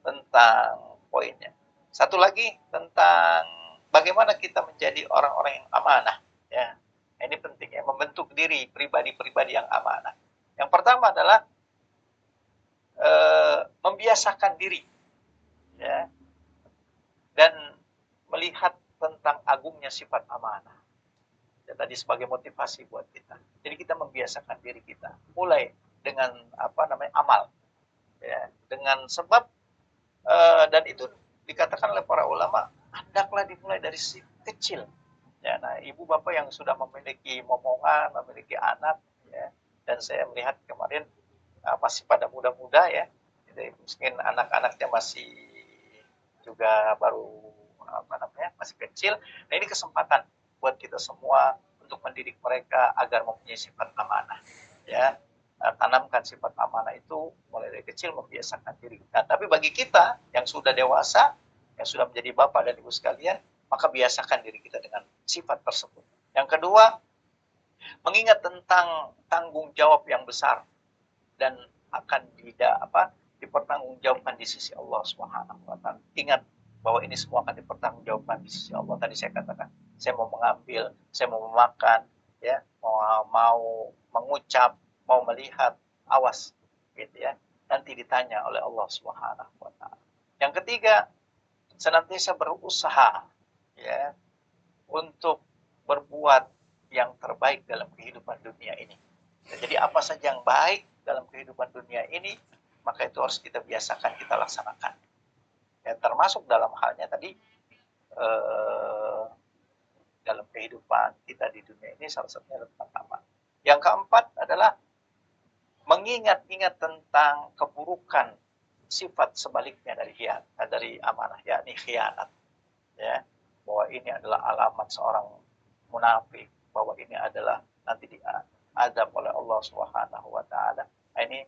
tentang poinnya. Satu lagi tentang bagaimana kita menjadi orang-orang yang amanah, ya. Ini penting, ya, membentuk diri pribadi-pribadi yang amanah. Yang pertama adalah membiasakan diri, ya, dan melihat tentang agungnya sifat amanah. Ya, tadi sebagai motivasi buat kita. Jadi kita membiasakan diri kita, mulai dengan amal, ya, dengan sebab dan itu dikatakan oleh para ulama, hendaklah dimulai dari si kecil. Ya, nah, ibu bapak yang sudah memiliki momongan, memiliki anak, ya, dan saya melihat kemarin masih pada muda-muda, ya, jadi mungkin anak-anaknya masih juga baru masih kecil. Nah, ini kesempatan buat kita semua untuk mendidik mereka agar mempunyai sifat amanah, ya. Tanamkan sifat amanah itu mulai dari kecil, membiasakan diri. Nah, tapi bagi kita yang sudah dewasa, yang sudah menjadi bapak dan ibu sekalian, maka biasakan diri kita dengan sifat tersebut. Yang kedua, mengingat tentang tanggung jawab yang besar dan akan dipertanggungjawabkan di sisi Allah Subhanahu wa taala. Ingat bahwa ini semua akan dipertanggungjawabkan di sisi Allah. Tadi saya katakan, saya mau mengambil, saya mau memakan, ya, mau mengucap, mau melihat, awas, gitu ya. Nanti ditanya oleh Allah Subhanahu wa taala. Yang ketiga, senantiasa berusaha, ya, untuk berbuat yang terbaik dalam kehidupan dunia ini. Jadi apa saja yang baik dalam kehidupan dunia ini, maka itu harus kita biasakan, kita laksanakan. Ya, termasuk dalam halnya tadi dalam kehidupan kita di dunia ini, salah satunya tentang amal. Yang keempat adalah mengingat-ingat tentang keburukan sifat sebaliknya dari amanah, yakni khianat, ya, bahwa ini adalah alamat seorang munafik, bahwa ini adalah nanti diadab oleh Allah Subhanahu wa taala. Nah, ini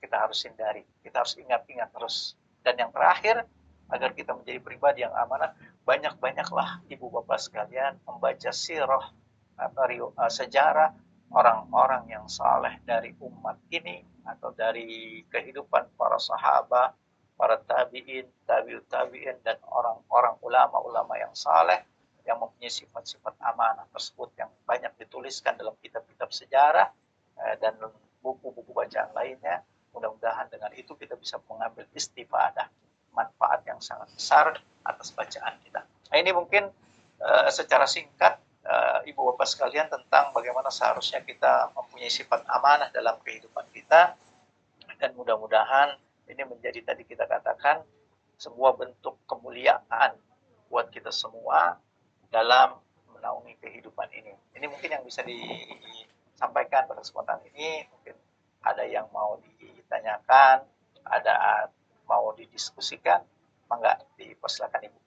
kita harus hindari, kita harus ingat-ingat terus. Dan yang terakhir, agar kita menjadi pribadi yang amanah, banyak-banyaklah ibu bapak sekalian membaca sirah atau sejarah orang-orang yang saleh dari umat ini, atau dari kehidupan para sahabat, para tabi'in, tabi'ut tabi'in, dan orang-orang ulama-ulama yang saleh yang mempunyai sifat-sifat amanah tersebut, yang banyak dituliskan dalam kitab-kitab sejarah dan buku-buku bacaan lainnya. Mudah-mudahan dengan itu kita bisa mengambil istifadah, manfaat yang sangat besar atas bacaan kita. Nah, ini mungkin secara singkat ibu bapak sekalian tentang bagaimana seharusnya kita mempunyai sifat amanah dalam kehidupan kita, dan mudah-mudahan ini menjadi, tadi kita katakan, sebuah bentuk kemuliaan buat kita semua dalam menaungi kehidupan ini. Ini mungkin yang bisa disampaikan pada kesempatan ini. Mungkin ada yang mau ditanyakan, ada mau didiskusikan, mangga dipersilakan Ibu.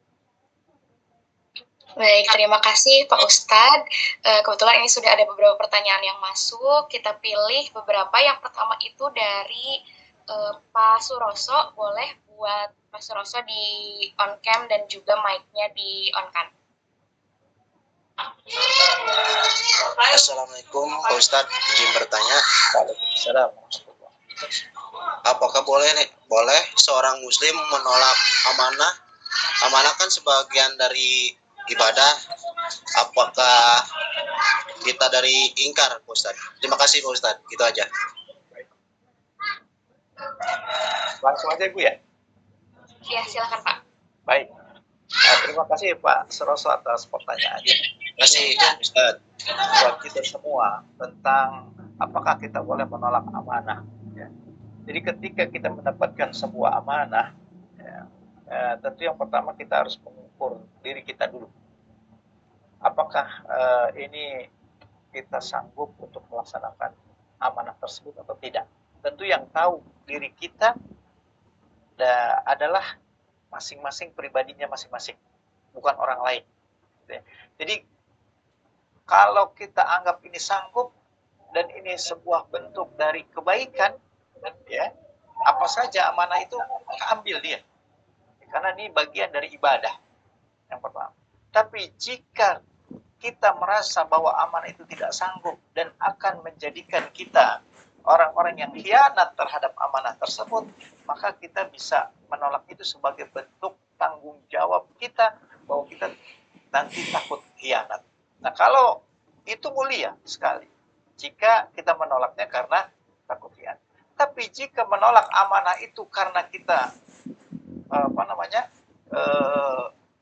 Baik, terima kasih Pak Ustadz. Kebetulan ini sudah ada beberapa pertanyaan yang masuk. Kita pilih beberapa. Yang pertama itu dari Pak Suroso. Boleh buat Pak Suroso di on cam dan juga mic-nya di on kan. Assalamualaikum Pak Ustadz, izin bertanya. Waalaikumsalam. Apakah boleh seorang muslim menolak amanah? Amanah kan sebagian dari ibadah. Apakah kita dari ingkar, Pak Ustadz. Terima kasih, Pak Ustadz. Gitu aja. Langsung aja Ibu ya. Ya, silakan Pak. Baik. Terima kasih Pak Suroso atas pertanyaannya. Terima kasih, Ustadz. Buat kita semua tentang apakah kita boleh menolak amanah. Ya. Jadi ketika kita mendapatkan sebuah amanah, ya, tentu yang pertama kita harus mengukur diri kita dulu. Apakah ini kita sanggup untuk melaksanakan amanah tersebut atau tidak. Tentu yang tahu diri kita adalah masing-masing pribadinya masing-masing, bukan orang lain. Jadi kalau kita anggap ini sanggup dan ini sebuah bentuk dari kebaikan, ya apa saja amanah itu ambil dia, karena ini bagian dari ibadah yang pertama. Tapi jika kita merasa bahwa amanah itu tidak sanggup dan akan menjadikan kita orang-orang yang khianat terhadap amanah tersebut, maka kita bisa menolak itu sebagai bentuk tanggung jawab kita bahwa kita nanti takut khianat. Nah, kalau itu mulia sekali jika kita menolaknya karena takut khianat. Tapi jika menolak amanah itu karena kita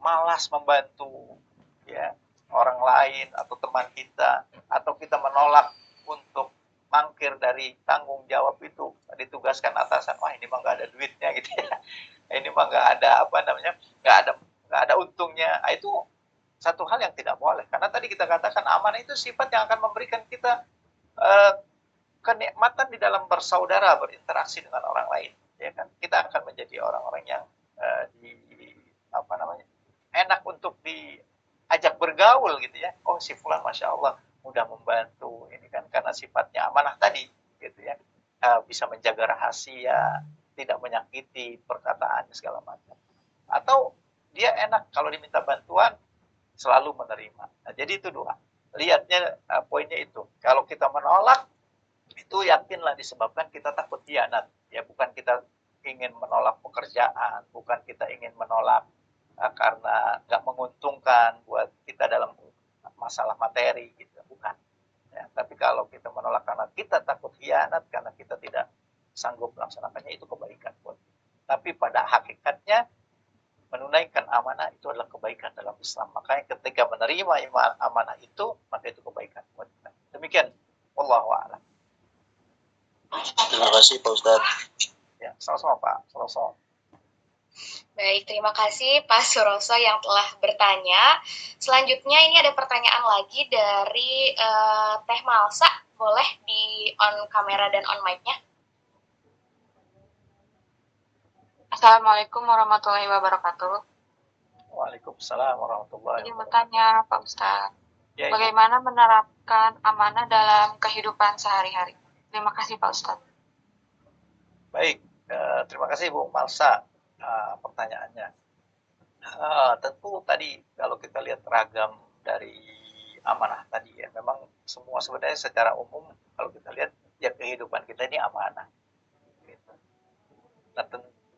malas membantu ya orang lain atau teman kita, atau kita menolak untuk mangkir dari tanggung jawab itu, ditugaskan atasan, wah ini mah nggak ada duitnya gitu ya, ini mah nggak ada nggak ada untungnya. Itu satu hal yang tidak boleh, karena tadi kita katakan amanah itu sifat yang akan memberikan kita kenikmatan di dalam bersaudara, berinteraksi dengan orang lain, ya kan? Kita akan menjadi orang-orang yang enak untuk diajak bergaul gitu ya. Oh si fulan masya Allah mudah membantu, ini kan karena sifatnya amanah tadi gitu ya, bisa menjaga rahasia, tidak menyakiti perkataan segala macam, atau dia enak kalau diminta bantuan selalu menerima. Nah, jadi itu dua, lihatnya poinnya itu. Kalau kita menolak itu yakinlah disebabkan kita takut khianat, ya bukan kita ingin menolak pekerjaan, bukan kita ingin menolak karena nggak menguntungkan buat kita dalam masalah materi gitu, bukan ya. Tapi kalau kita menolak karena kita takut khianat, karena kita tidak sanggup melaksanakannya, itu kebaikan buat kita. Tapi pada hakikatnya menunaikan amanah itu adalah kebaikan dalam Islam. Makanya ketika menerima amanah itu, maka itu kebaikan buat kita. Demikian, wallahu a'lam. Terima kasih Pak Ustadz. Ya, sama-sama Pak Suroso. Baik, terima kasih Pak Suroso yang telah bertanya. Selanjutnya ini ada pertanyaan lagi dari Teh Malsa. Boleh di on kamera dan on mic-nya? Assalamualaikum warahmatullahi wabarakatuh. Waalaikumsalam warahmatullahi Ingin wabarakatuh. bertanya Pak Ustadz, Ya, bagaimana menerapkan amanah dalam kehidupan sehari-hari? Terima kasih Pak Ustadz. Baik, terima kasih Bu Malsa pertanyaannya. Tentu tadi kalau kita lihat ragam dari amanah tadi ya, memang semua sebenarnya secara umum kalau kita lihat ya kehidupan kita ini amanah. Gitu. Nah,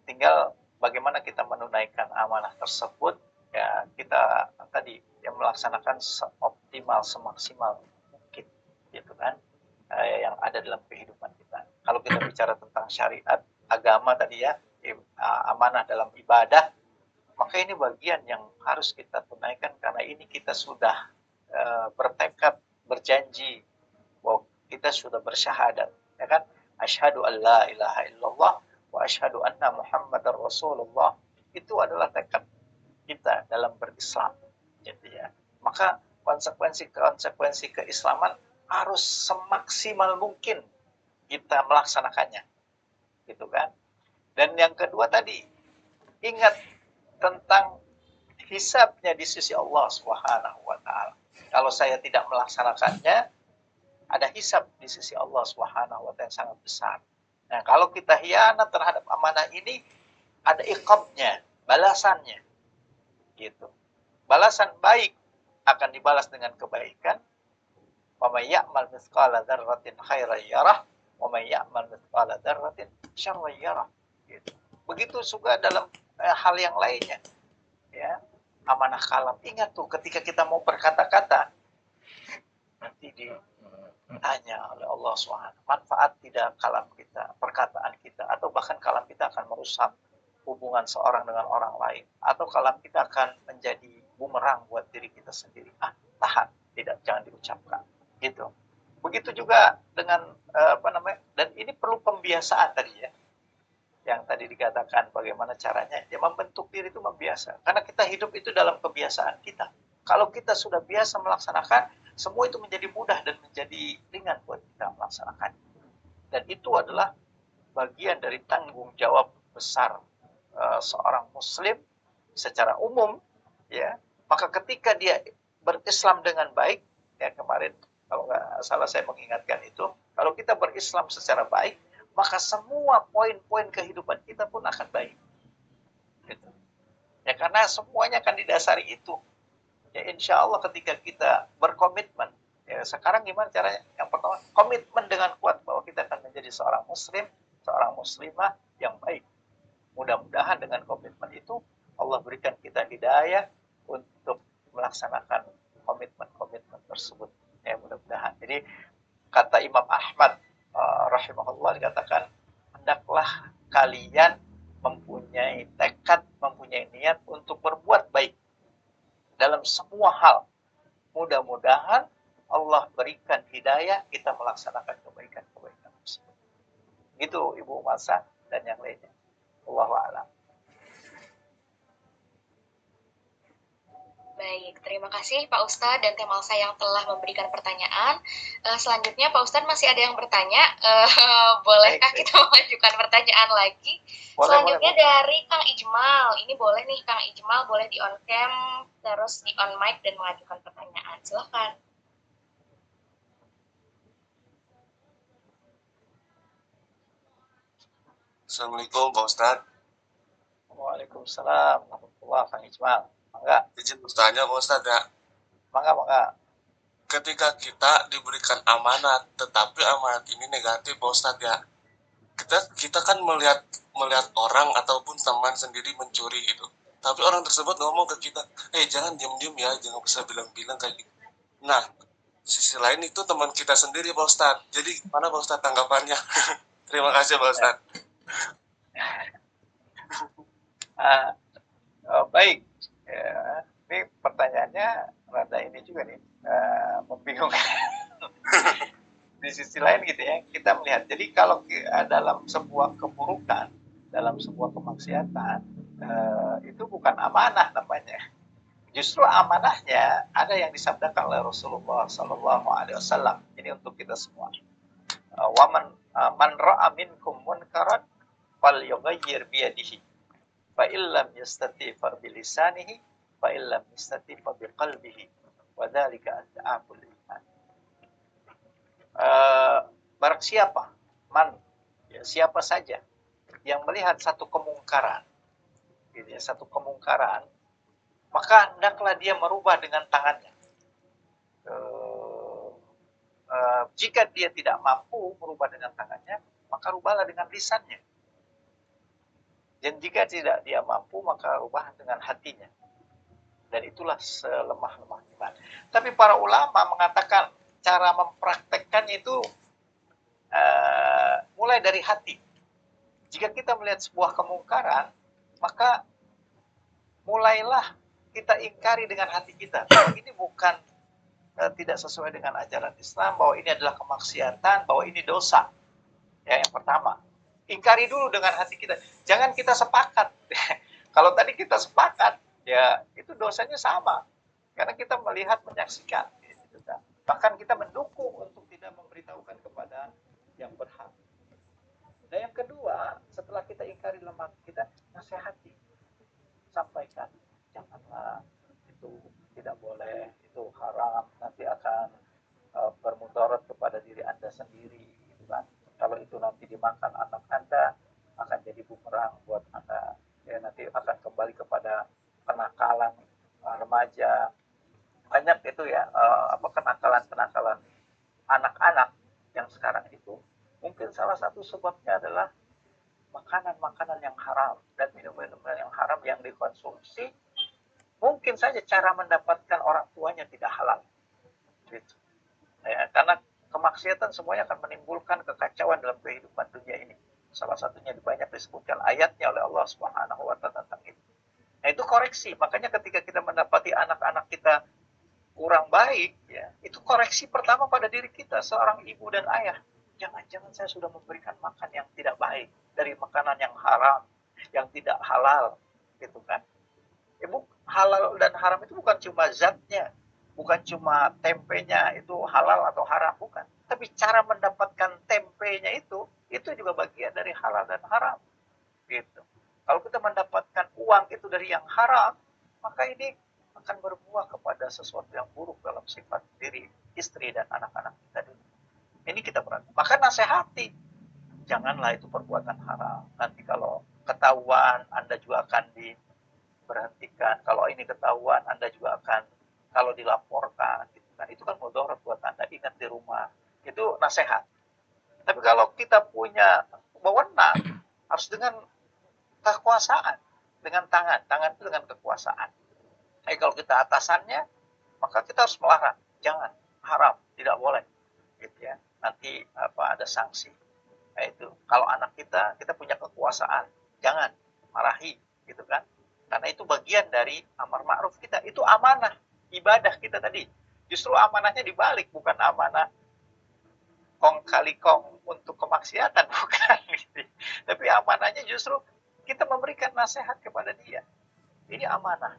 tinggal bagaimana kita menunaikan amanah tersebut, ya kita tadi yang melaksanakan seoptimal semaksimal mungkin, gitu kan, yang ada dalam kehidupan kita. Kalau kita bicara tentang syariat agama tadi ya, amanah dalam ibadah, maka ini bagian yang harus kita tunaikan, karena ini kita sudah bertekad, berjanji bahwa kita sudah bersyahadat, ya kan, asyhadu an la ilaha illallah wa asyhadu anna muhammadar rasulullah. Itu adalah tekad kita dalam berislam, gitu ya. Maka konsekuensi keislaman harus semaksimal mungkin kita melaksanakannya, gitu kan. Dan yang kedua tadi, ingat tentang hisabnya di sisi Allah Subhanahu wa taala. Kalau saya tidak melaksanakannya, ada hisab di sisi Allah Subhanahu wa taala yang sangat besar. Nah, kalau kita khianat terhadap amanah ini, ada iqabnya, balasannya. Gitu. Balasan baik akan dibalas dengan kebaikan. Wa may ya'mal mithqala dzarratin khairan yarah wa may ya'mal mithqala dzarratin syarran yarah. Gitu. Begitu juga dalam hal yang lainnya, ya, amanah kalam. Ingat tuh, ketika kita mau berkata-kata, nanti ditanya oleh Allah SWT. Manfaat tidak kalam kita, perkataan kita, atau bahkan kalam kita akan merusak hubungan seorang dengan orang lain, atau kalam kita akan menjadi bumerang buat diri kita sendiri. Tahan, jangan diucapkan. Gitu. Begitu juga dengan dan ini perlu pembiasaan tadi ya. Yang tadi dikatakan bagaimana caranya, ya membentuk diri itu membiasa. Karena kita hidup itu dalam kebiasaan kita. Kalau kita sudah biasa melaksanakan, semua itu menjadi mudah dan menjadi ringan buat kita melaksanakan. Dan itu adalah bagian dari tanggung jawab besar seorang muslim secara umum, ya. Maka ketika dia berislam dengan baik, ya kemarin kalau nggak salah saya mengingatkan itu, kalau kita berislam secara baik, maka semua poin-poin kehidupan kita pun akan baik. Gitu. Ya karena semuanya akan didasari itu. Ya insya Allah ketika kita berkomitmen, ya sekarang gimana caranya? Yang pertama, komitmen dengan kuat bahwa kita akan menjadi seorang muslim, seorang muslimah yang baik. Mudah-mudahan dengan komitmen itu Allah berikan kita hidayah untuk melaksanakan komitmen-komitmen tersebut. Ya mudah-mudahan. Jadi kata Imam Ahmad rahimahullah dikatakan, hendaklah kalian mempunyai tekad, mempunyai niat untuk berbuat baik dalam semua hal. Mudah-mudahan Allah berikan hidayah kita melaksanakan kebaikan-kebaikan tersebut. Gitu Ibu Masa dan yang lainnya. Wallahu a'lam. Baik, terima kasih Pak Ustadz dan Teh Malsa yang telah memberikan pertanyaan. Selanjutnya Pak Ustadz masih ada yang bertanya. Bolehkah kita mengajukan pertanyaan lagi? Selanjutnya dari Kang Ijmal. Ini boleh nih Kang Ijmal, boleh di on cam, terus di on mic dan mengajukan pertanyaan. Silakan. Assalamualaikum Pak Ustadz. Waalaikumsalam warahmatullahi Kang Ijmal. Mangga. Izin bertanya Pak Ustadz ya. Mangga. Ketika kita diberikan amanat, tetapi amanat ini negatif Pak Ustadz ya. Kita kan melihat orang ataupun teman sendiri mencuri gitu. Tapi orang tersebut ngomong ke kita, jangan diam-diam ya, jangan bisa bilang-bilang kayak gitu. Nah, sisi lain itu teman kita sendiri Pak Ustadz. Jadi gimana Pak Ustadz tanggapannya? Terima kasih Pak Ustadz. Baik. Ya, ini pertanyaannya rada ini juga nih, membingungkan. Di sisi lain gitu ya, kita melihat. Jadi kalau dalam sebuah keburukan, dalam sebuah kemaksiatan, itu bukan amanah namanya. Justru amanahnya ada yang disabdakan oleh Rasulullah Sallallahu Alaihi Wasallam. Ini untuk kita semua. Man ra'a minkum munkaran falyughayyir biyadihi. Fa illam yastati fa bilisanihi, fa illam yastati fa biqalbihi. Wa dzalika ad'aful iman. Barang siapa, siapa saja yang melihat satu kemungkaran, gitu ya, satu kemungkaran, maka hendaklah dia merubah dengan tangannya. Jika dia tidak mampu merubah dengan tangannya, maka rubahlah dengan lisannya. Dan jika tidak dia mampu, maka rubah dengan hatinya. Dan itulah selemah-lemah iman. Tapi para ulama mengatakan cara mempraktekkannya itu mulai dari hati. Jika kita melihat sebuah kemungkaran, maka mulailah kita ingkari dengan hati kita. Ini bukan tidak sesuai dengan ajaran Islam, bahwa ini adalah kemaksiatan, bahwa ini dosa. Ya, yang pertama. Ingkari dulu dengan hati kita. Jangan kita sepakat. Kalau tadi kita sepakat, ya itu dosanya sama. Karena kita melihat, menyaksikan. Gitu kan. Bahkan kita mendukung untuk tidak memberitahukan kepada yang berhak. Dan yang kedua, setelah kita ingkari lemah kita, nasihati. Sampaikan. Janganlah, itu tidak boleh, itu haram, nanti akan bermudarat kepada diri Anda sendiri. Gitu kan. Kalau itu nanti dimakan anak Anda, akan jadi bumerang buat Anda. Ya, nanti akan kembali kepada kenakalan remaja. Banyak itu ya, kenakalan anak-anak yang sekarang itu. Mungkin salah satu sebabnya adalah makanan-makanan yang haram dan minuman-minuman yang haram yang dikonsumsi. Mungkin saja cara mendapatkan orang tuanya tidak halal. Gitu. Ya, Karena kemaksiatan semuanya akan menimbulkan kekacauan dalam kehidupan dunia ini. Salah satunya banyak disebutkan ayatnya oleh Allah Subhanahu wa taala tentang itu. Nah, itu koreksi. Makanya ketika kita mendapati anak-anak kita kurang baik, ya, itu koreksi pertama pada diri kita, seorang ibu dan ayah. Jangan-jangan saya sudah memberikan makan yang tidak baik, dari makanan yang haram, yang tidak halal, gitu kan. Halal dan haram itu bukan cuma zatnya, bukan cuma tempenya itu halal atau haram, bukan. Tapi cara mendapatkan tempenya itu juga bagian dari halal dan haram. Gitu. Kalau kita mendapatkan uang itu dari yang haram, maka ini akan berbuah kepada sesuatu yang buruk dalam sifat diri istri dan anak-anak kita dulu. Ini kita perhatikan. Maka nasihati, janganlah itu perbuatan haram. Nanti kalau ketahuan, Anda juga akan diberhentikan. Kalau ini ketahuan, Anda juga akan, kalau dilaporkan, gitu kan. Itu kan mudarat buat Anda. Ingat di rumah. Itu nasihat. Tapi kalau kita punya wewenang, harus dengan kekuasaan, dengan tangan itu dengan kekuasaan. Tapi kalau kita atasannya, maka kita harus melarang, jangan, haram, tidak boleh, gitu ya. Nanti ada sanksi. Nah, itu kalau anak kita punya kekuasaan, jangan marahi, gitu kan? Karena itu bagian dari amar ma'ruf kita, itu amanah ibadah kita tadi. Justru amanahnya dibalik, bukan amanah kong kali kong untuk kemaksiatan, bukan. Gitu. Tapi amanahnya justru kita memberikan nasihat kepada dia. Ini amanah.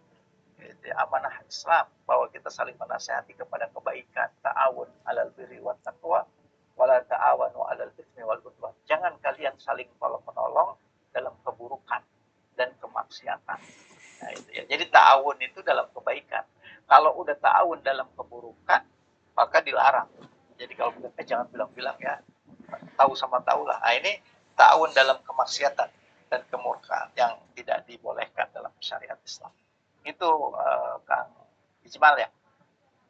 Ini amanah Islam, bahwa kita saling menasihati kepada kebaikan. Ta'awun alal birri wat taqwa wala ta'awanu alal itsmi wal udwan. Jangan kalian saling tolong-menolong dalam keburukan dan kemaksiatan. Nah, itu ya. Jadi ta'awun itu dalam kebaikan. Kalau udah ta'awun dalam keburukan, maka dilarang. Jadi kalau jangan bilang-bilang ya, tahu sama tahu lah. Nah, ini ta'awun dalam kemaksiatan dan kemurkaan yang tidak dibolehkan dalam syariat Islam. Itu Kang Ijmal ya?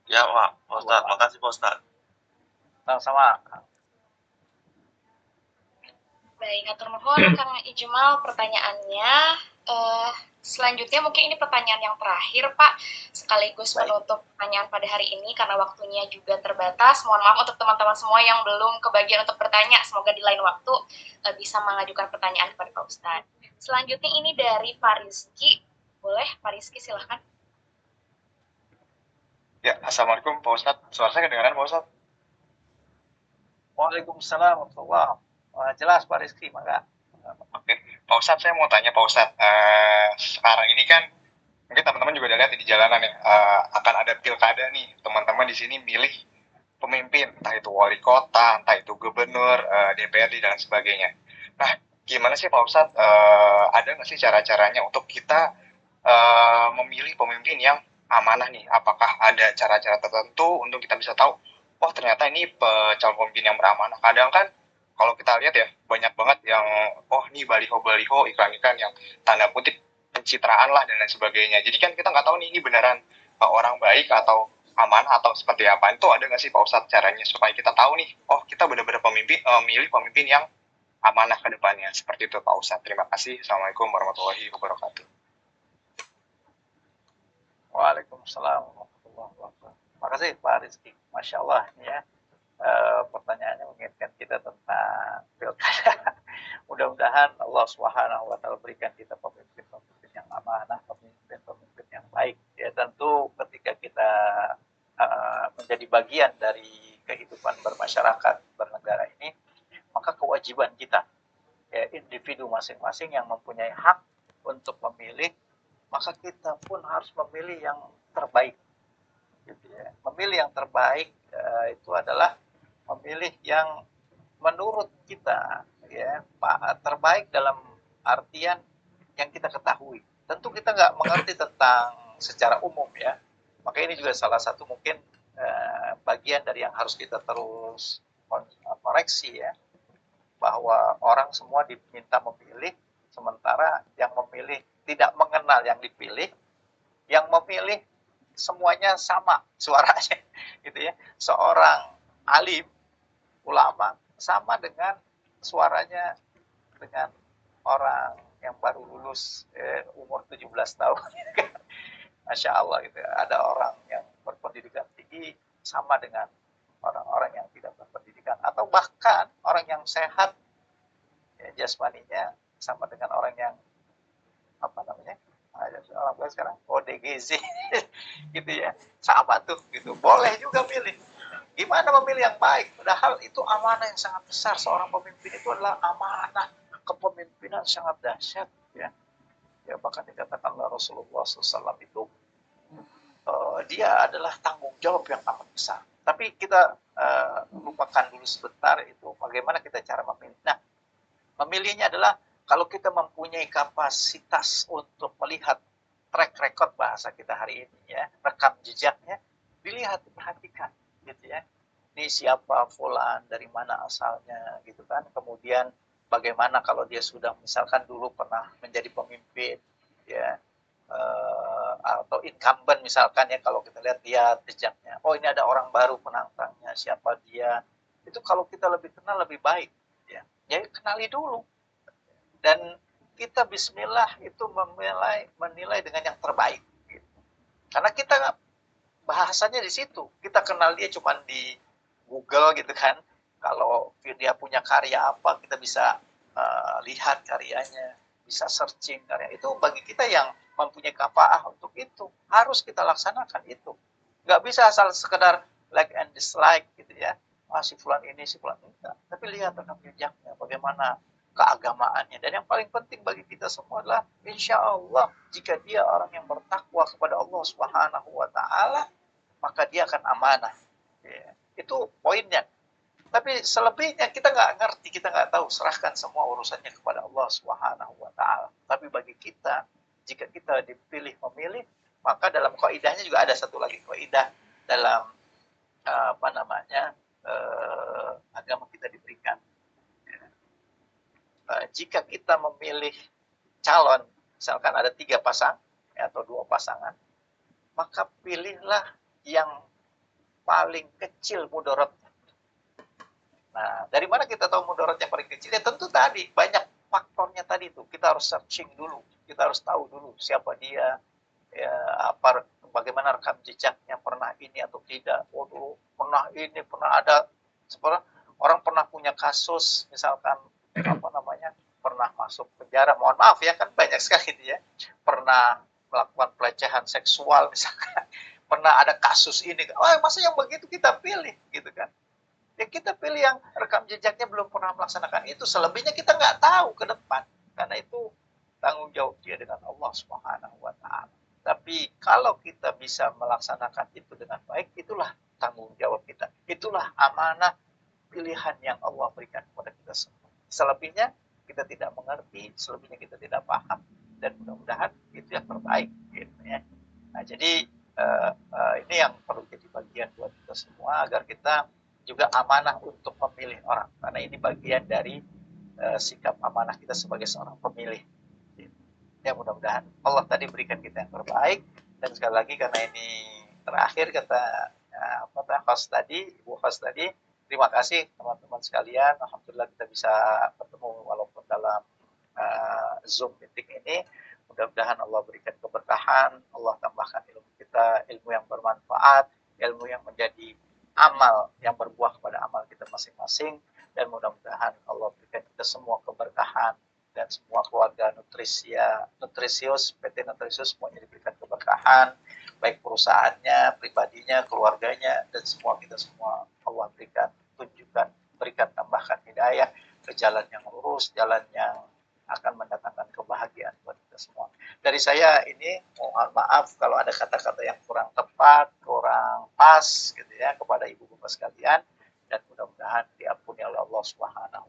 Ya Pak Ustadz, makasih Pak Ustadz. Sama-sama Kang. Baik, atur nuhun Kang Ijmal pertanyaannya. Selanjutnya mungkin ini pertanyaan yang terakhir Pak, sekaligus menutup pertanyaan pada hari ini karena waktunya juga terbatas. Mohon maaf untuk teman-teman semua yang belum kebagian untuk bertanya, semoga di lain waktu bisa mengajukan pertanyaan kepada Pak Ustadz. Selanjutnya ini dari Pak Rizky. Boleh Pak Rizky, silahkan. Ya, Assalamualaikum Pak Ustadz. Suara saya kedengaran Pak Ustadz? Waalaikumsalam warahmatullahi wabarakatuh. Jelas Pak Rizky, maka. Oke, Pak Ustadz, saya mau tanya Pak Ustadz, sekarang ini kan mungkin teman-teman juga udah lihat di jalanan ya, akan ada pilkada nih, teman-teman di sini milih pemimpin, entah itu wali kota, entah itu gubernur, DPRD dan sebagainya. Nah, gimana sih Pak Ustadz, ada nggak sih cara-caranya untuk kita memilih pemimpin yang amanah nih? Apakah ada cara-cara tertentu untuk kita bisa tahu, oh ternyata ini calon pemimpin yang beramanah? Kadang kan kalau kita lihat ya, banyak banget yang, oh ini baliho-baliho, iklan-iklan yang tanda kutip pencitraan lah dan lain sebagainya. Jadi kan kita nggak tahu nih, ini beneran orang baik atau amanah atau seperti apa. Itu ada nggak sih Pak Ustadz caranya supaya kita tahu nih, oh kita benar-benar milih pemimpin yang amanah ke depannya. Seperti itu Pak Ustadz. Terima kasih. Assalamualaikum warahmatullahi wabarakatuh. Waalaikumsalam warahmatullahi wabarakatuh. Terima kasih Pak Rizky. Masya Allah ya. Pertanyaannya mengingatkan kita tentang pilkada. Mudah-mudahan Allah Subhanahu wa taala berikan kita pemimpin-pemimpin yang amanah, pemimpin-pemimpin yang baik. Ya tentu ketika kita menjadi bagian dari kehidupan bermasyarakat, bernegara ini, maka kewajiban kita, ya individu masing-masing yang mempunyai hak untuk memilih, maka kita pun harus memilih yang terbaik. Gitu ya. Memilih yang terbaik itu adalah memilih yang menurut kita ya terbaik dalam artian yang kita ketahui. Tentu kita nggak mengerti tentang secara umum ya. Maka ini juga salah satu mungkin bagian dari yang harus kita terus koreksi ya. Bahwa orang semua diminta memilih, sementara yang memilih tidak mengenal yang dipilih, yang memilih semuanya sama suaranya gitu ya. Seorang alim, ulama sama dengan suaranya dengan orang yang baru lulus umur 17 tahun. Masya Allah gitu. Ada orang yang berpendidikan tinggi sama dengan orang-orang yang atau bahkan orang yang sehat ya, jasmaninya sama dengan orang yang apa namanya, ada orang bilang sekarang ODGZ gitu ya, sama tuh gitu, boleh juga milih. Gimana memilih yang baik? Padahal itu amanah yang sangat besar. Seorang pemimpin itu adalah amanah kepemimpinan sangat dahsyat ya. Ya bahkan dikatakan oleh Rasulullah SAW itu dia adalah tanggung jawab yang amat besar. Tapi kita lupakan dulu sebentar itu bagaimana kita cara memilih. Nah, memilihnya adalah kalau kita mempunyai kapasitas untuk melihat track record bahasa kita hari ini ya, rekam jejaknya, dilihat, diperhatikan gitu ya. Ini siapa fulan, dari mana asalnya gitu kan. Kemudian bagaimana kalau dia sudah misalkan dulu pernah menjadi pemimpin ya, atau incumbent misalkan ya, kalau kita lihat dia jejaknya, oh ini ada orang baru penantangnya, siapa dia, itu kalau kita lebih kenal lebih baik ya, jadi kenali dulu dan kita bismillah itu menilai dengan yang terbaik gitu. Karena kita bahasanya di situ, kita kenal dia cuma di Google gitu kan, kalau dia punya karya apa kita bisa lihat karyanya, bisa searching karya itu. Bagi kita yang mempunyai kafaah untuk itu, harus kita laksanakan itu. Nggak bisa asal sekedar like and dislike gitu ya, si fulan ini, si fulan enggak. Tapi lihat rekam jejaknya, bagaimana keagamaannya. Dan yang paling penting bagi kita semua adalah insya Allah jika dia orang yang bertakwa kepada Allah Subhanahu wa Ta'ala, maka dia akan amanah ya. Itu poinnya. Tapi selebihnya kita nggak ngerti, kita nggak tahu, serahkan semua urusannya kepada Allah Subhanahu wa Ta'ala. Tapi bagi kita, jika kita dipilih memilih, maka dalam kaidahnya juga ada satu lagi kaidah dalam agama kita diberikan. Jika kita memilih calon, misalkan ada 3 pasang atau 2 pasangan, maka pilihlah yang paling kecil mudaratnya. Nah, dari mana kita tahu mudarat yang paling kecil? Ya tentu tadi, banyak faktornya tadi tuh. Kita harus searching dulu, kita harus tahu dulu siapa dia, ya, bagaimana rekam jejaknya, pernah ini atau tidak. Oh dulu pernah ini, pernah ada, sebenarnya orang pernah punya kasus, misalkan pernah masuk penjara, mohon maaf ya, kan banyak sekali dia pernah melakukan pelecehan seksual misalkan, pernah ada kasus ini, masa yang begitu kita pilih gitu kan. Ya kita pilih yang rekam jejaknya belum pernah melaksanakan itu, selebihnya kita nggak tahu ke depan, karena itu tanggung jawab dia dengan Allah Subhanahu wa Ta'ala. Tapi kalau kita bisa melaksanakan itu dengan baik, itulah tanggung jawab kita, itulah amanah pilihan yang Allah berikan kepada kita semua. Selebihnya kita tidak mengerti, selebihnya kita tidak paham, dan mudah-mudahan itu yang terbaik gitu ya. Nah, jadi ini yang perlu jadi bagian buat kita semua, agar kita juga amanah untuk memilih orang, karena ini bagian dari sikap amanah kita sebagai seorang pemilih. Ya mudah-mudahan Allah tadi berikan kita yang terbaik. Dan sekali lagi, karena ini terakhir kata host tadi, Ibu host tadi, terima kasih teman-teman sekalian. Alhamdulillah kita bisa bertemu walaupun dalam Zoom meeting ini. Mudah-mudahan Allah berikan keberkahan, Allah tambahkan ilmu kita, ilmu yang bermanfaat, ilmu yang menjadi amal, yang berbuah kepada amal kita masing-masing. Dan mudah-mudahan Allah berikan kita semua keberkahan, dan semua keluarga Nutrisius, PT Nutrisius semuanya diberikan keberkahan, baik perusahaannya, pribadinya, keluarganya, dan semua kita semua Allah berikan, tunjukkan, berikan, tambahkan hidayah ke jalan yang lurus, jalan yang akan mendatangkan kebahagiaan buat kita semua. Dari saya ini mohon maaf kalau ada kata-kata yang kurang tepat, kurang pas gitu ya, kepada ibu bapak sekalian, dan mudah-mudahan diampuni oleh Allah Subhanahu